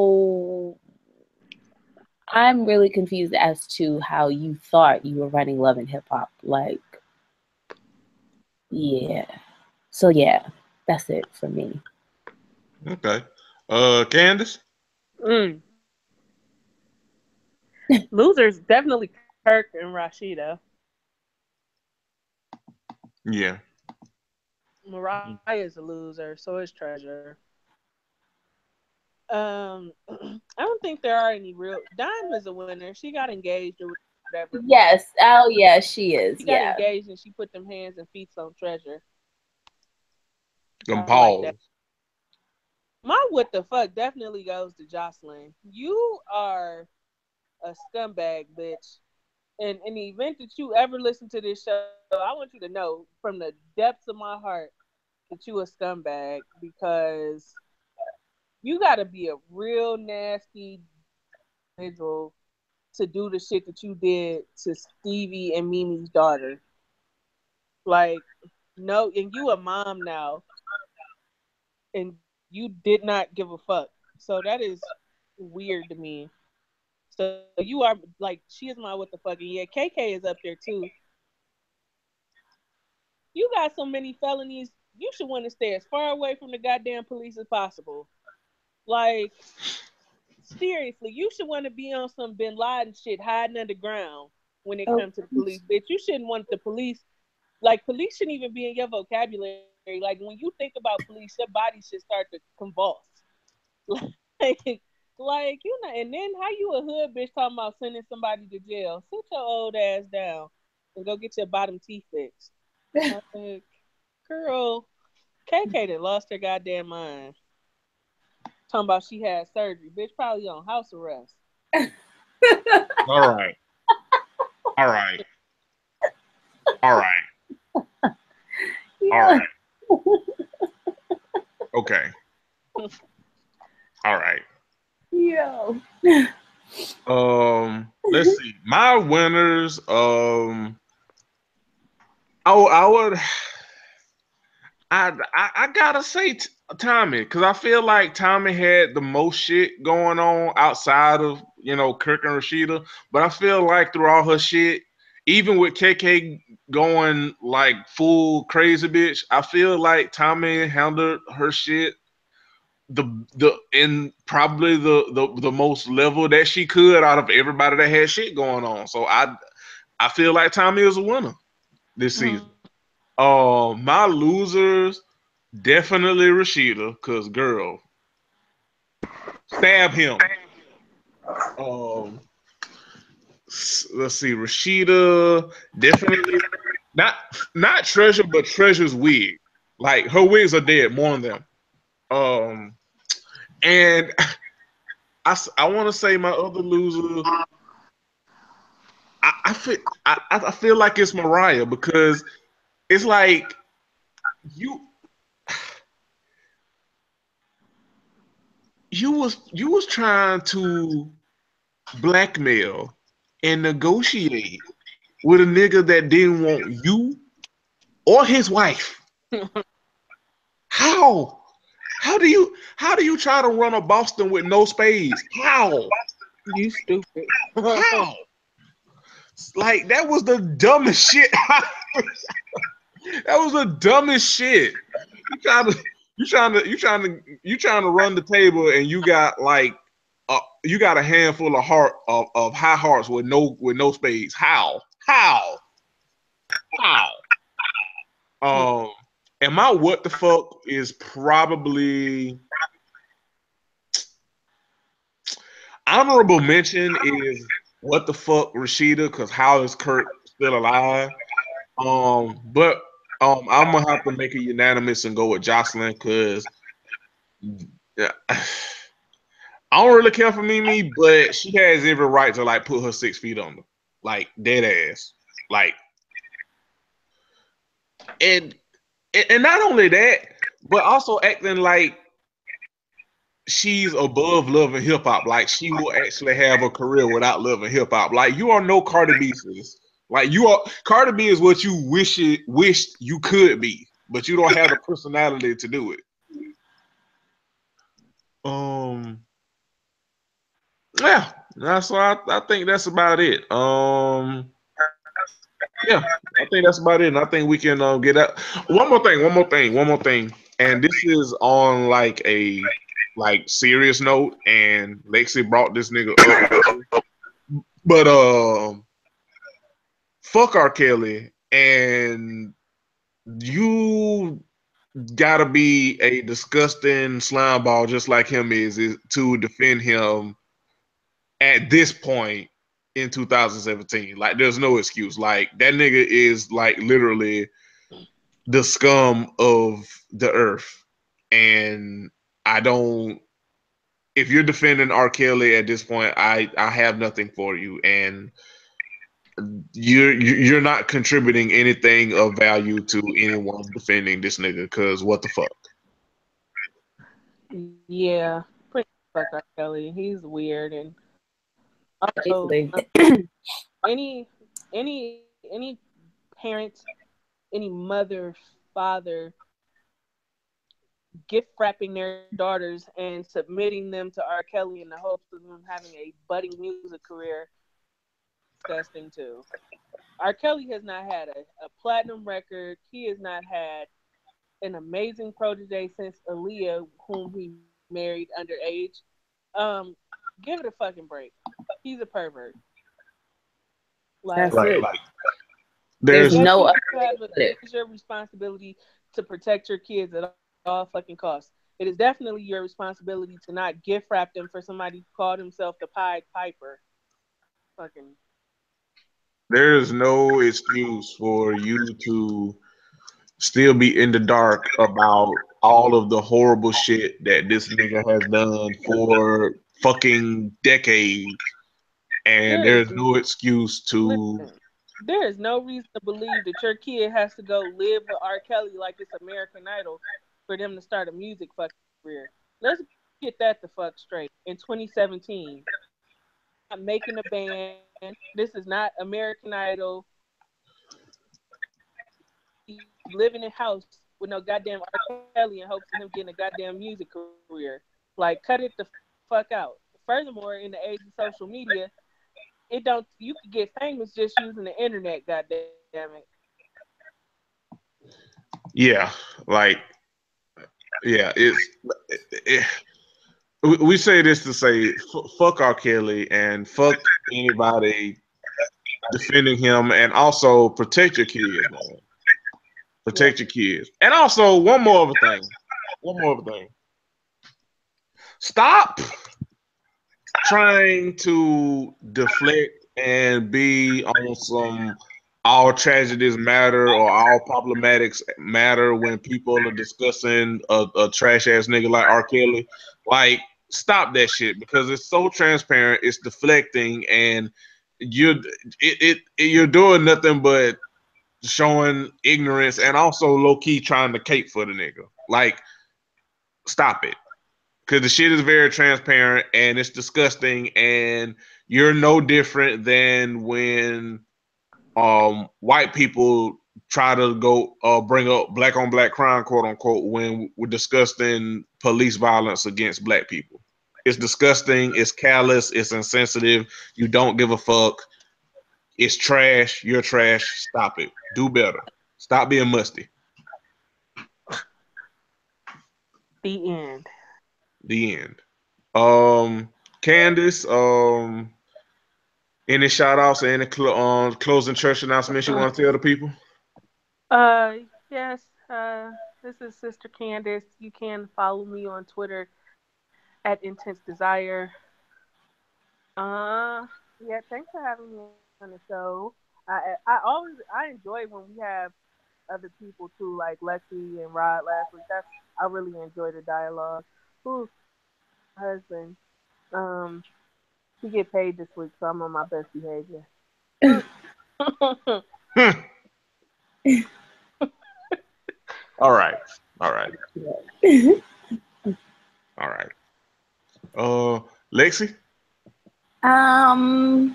I'm really confused as to how you thought you were running Love and Hip Hop. Like, yeah. So yeah, that's it for me. Okay. Candace? Losers, definitely Kirk and Rashida. Yeah. Mariah is a loser, so is Treasure. I don't think there are any real. Dime is a winner. She got engaged or whatever. Yes. Oh yeah, she is. She got Yeah. engaged and she put them hands and feet on Treasure. Them I like that. balls. My what the fuck definitely goes to Jocelyn. You are a scumbag, bitch. And in the event that you ever listen to this show, I want you to know from the depths of my heart that you a scumbag, because you got to be a real nasty individual to do the shit that you did to Stevie and Mimi's daughter. Like, no, and you a mom now, and you did not give a fuck. So that is weird to me. So you are like, she is my what the fuck, and yeah, KK is up there too. You got so many felonies. You should want to stay as far away from the goddamn police as possible. Like, seriously, you should want to be on some Bin Laden shit, hiding underground when it comes to the police, bitch. You shouldn't want the police. Like, police shouldn't even be in your vocabulary. Like, when you think about police, your body should start to convulse. Like you know, and then how you a hood bitch talking about sending somebody to jail? Sit your old ass down and go get your bottom teeth fixed. Like, girl, KK that lost her goddamn mind. Talking about she had surgery. Bitch probably on house arrest. All right. All right. All right. All right. Okay. All right. Yo. Let's see. My winners. I would. I gotta say Tommy, because I feel like Tommy had the most shit going on outside of Kirk and Rashida. But I feel like through all her shit, even with KK going like full crazy bitch, I feel like Tommy handled her shit the in probably the most level that she could out of everybody that had shit going on. So I feel like Tommy is a winner this season. My losers, definitely Rashida, cause girl, stab him. Let's see, Rashida, definitely not Treasure, but Treasure's wig. Like her wigs are dead, more than them. And I want to say my other loser. I feel like it's Mariah, because it's like you you was trying to blackmail and negotiate with a nigga that didn't want you or his wife. How? How do you try to run a Boston with no spades? How? You stupid. How? Like that was the dumbest shit. That was the dumbest shit. You trying to run the table, and you got like you got a handful of high hearts with no spades. How? And my what the fuck is probably honorable mention is what the fuck Rashida, because how is Kurt still alive? But I'm gonna have to make it unanimous and go with Jocelyn, because yeah, I don't really care for Mimi, but she has every right to like put her 6 feet under, like dead ass, like, and not only that, but also acting like she's above love and hip hop. Like she will actually have a career without love and hip hop. Like you are no Cardi B, sis. Like you are Cardi B is what you wished you could be, but you don't have the personality to do it. Yeah, that's why I think that's about it. Yeah, I think that's about it. And I think we can get out. One more thing. And this is on like a serious note. And Lexi brought this nigga up, but fuck R. Kelly, and you gotta be a disgusting slime ball just like him is to defend him at this point in 2017. Like, there's no excuse. Like, that nigga is like literally the scum of the earth. And I don't. If you're defending R. Kelly at this point, I have nothing for you, and you're not contributing anything of value to anyone defending this nigga. Because what the fuck? Yeah, pretty fuck R. Kelly. He's weird, and also any any parent, any mother, father gift wrapping their daughters and submitting them to R. Kelly in the hopes of them having a budding music career, disgusting too. R. Kelly has not had a platinum record. He has not had an amazing protege since Aaliyah, whom he married underage. Um, Give it a fucking break. He's a pervert. That's it. There's no. It's your responsibility to protect your kids at all fucking costs. It is definitely your responsibility to not gift wrap them for somebody who called himself the Pied Piper. Fucking. There's no excuse for you to still be in the dark about all of the horrible shit that this nigga has done for fucking decades. And there's no excuse to. There is no reason to believe that your kid has to go live with R. Kelly like it's American Idol for them to start a music fucking career. Let's get that the fuck straight. In 2017, I'm making a band. This is not American Idol. Living in house with no goddamn R. Kelly in hopes of him getting a goddamn music career. Like, cut it the fuck out. Furthermore, in the age of social media, you could get famous just using the internet, goddamn it. Yeah, we say this to say fuck R. Kelly and fuck anybody defending him, and also protect your kids, man. Protect your kids. And also one more of a thing. Stop trying to deflect and be on some all tragedies matter or all problematics matter when people are discussing a trash ass nigga like R. Kelly. Like, stop that shit, because it's so transparent, it's deflecting, and you're doing nothing but showing ignorance and also low key trying to cape for the nigga. Like, stop it. Because the shit is very transparent and it's disgusting, and you're no different than when white people try to go bring up black on black crime, quote unquote, when we're discussing police violence against black people. It's disgusting, it's callous, it's insensitive, you don't give a fuck, it's trash, you're trash, stop it. Do better. Stop being musty. The end. The end. Candace, any shout outs or any closing church announcements you want to tell the people? Yes. This is Sister Candace. You can follow me on Twitter at Intense Desire. Yeah, thanks for having me on the show. I enjoy when we have other people too, like Lexi and Rod last week. I really enjoy the dialogue. Who's husband? We get paid this week, so I'm on my best behavior. All right. All right. All right. Lexi? I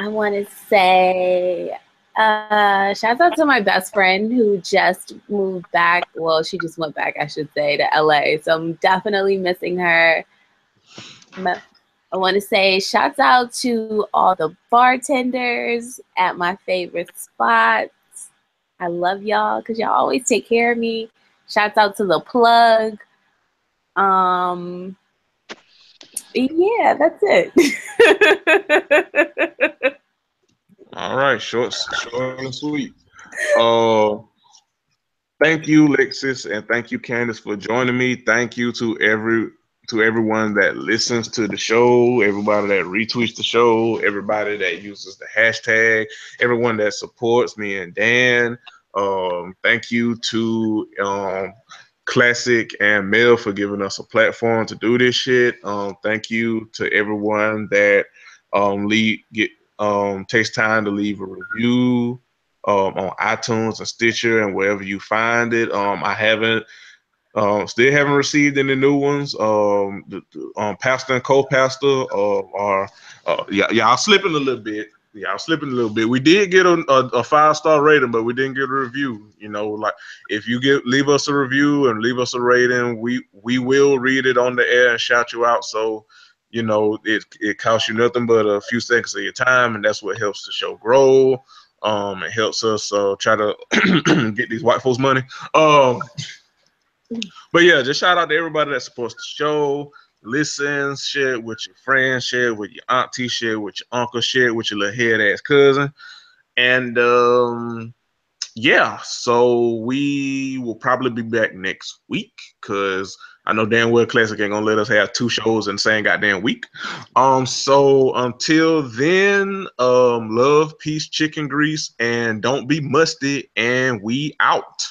want to say, shout out to my best friend who just moved back. Well, she just went back, I should say, to LA. So I'm definitely missing her. I want to say shouts out to all the bartenders at my favorite spots. I love y'all because y'all always take care of me. Shouts out to the plug. Yeah, that's it. All right, short and sweet. Thank you, Lexus, and thank you, Candace, for joining me. Thank you to everyone that listens to the show, everybody that retweets the show, everybody that uses the hashtag, everyone that supports me and Dan. Thank you to Classic and Mel for giving us a platform to do this shit. Thank you to everyone that takes time to leave a review on iTunes and Stitcher and wherever you find it. Still haven't received any new ones. Pastor and co-pastor are y'all slipping a little bit. Y'all slipping a little bit. We did get a 5-star rating, but we didn't get a review. You know, like if you leave us a review and leave us a rating, we will read it on the air and shout you out. So, you know, it costs you nothing but a few seconds of your time, and that's what helps the show grow. It helps us try to get these white folks money. But yeah, just shout out to everybody that supports the show, listens, share it with your friends, share it with your auntie, share it with your uncle, share it with your little head ass cousin. And yeah, so we will probably be back next week because I know damn well Classic ain't gonna let us have 2 shows in the same goddamn week. So until then, love, peace, chicken grease, and don't be musty, and we out.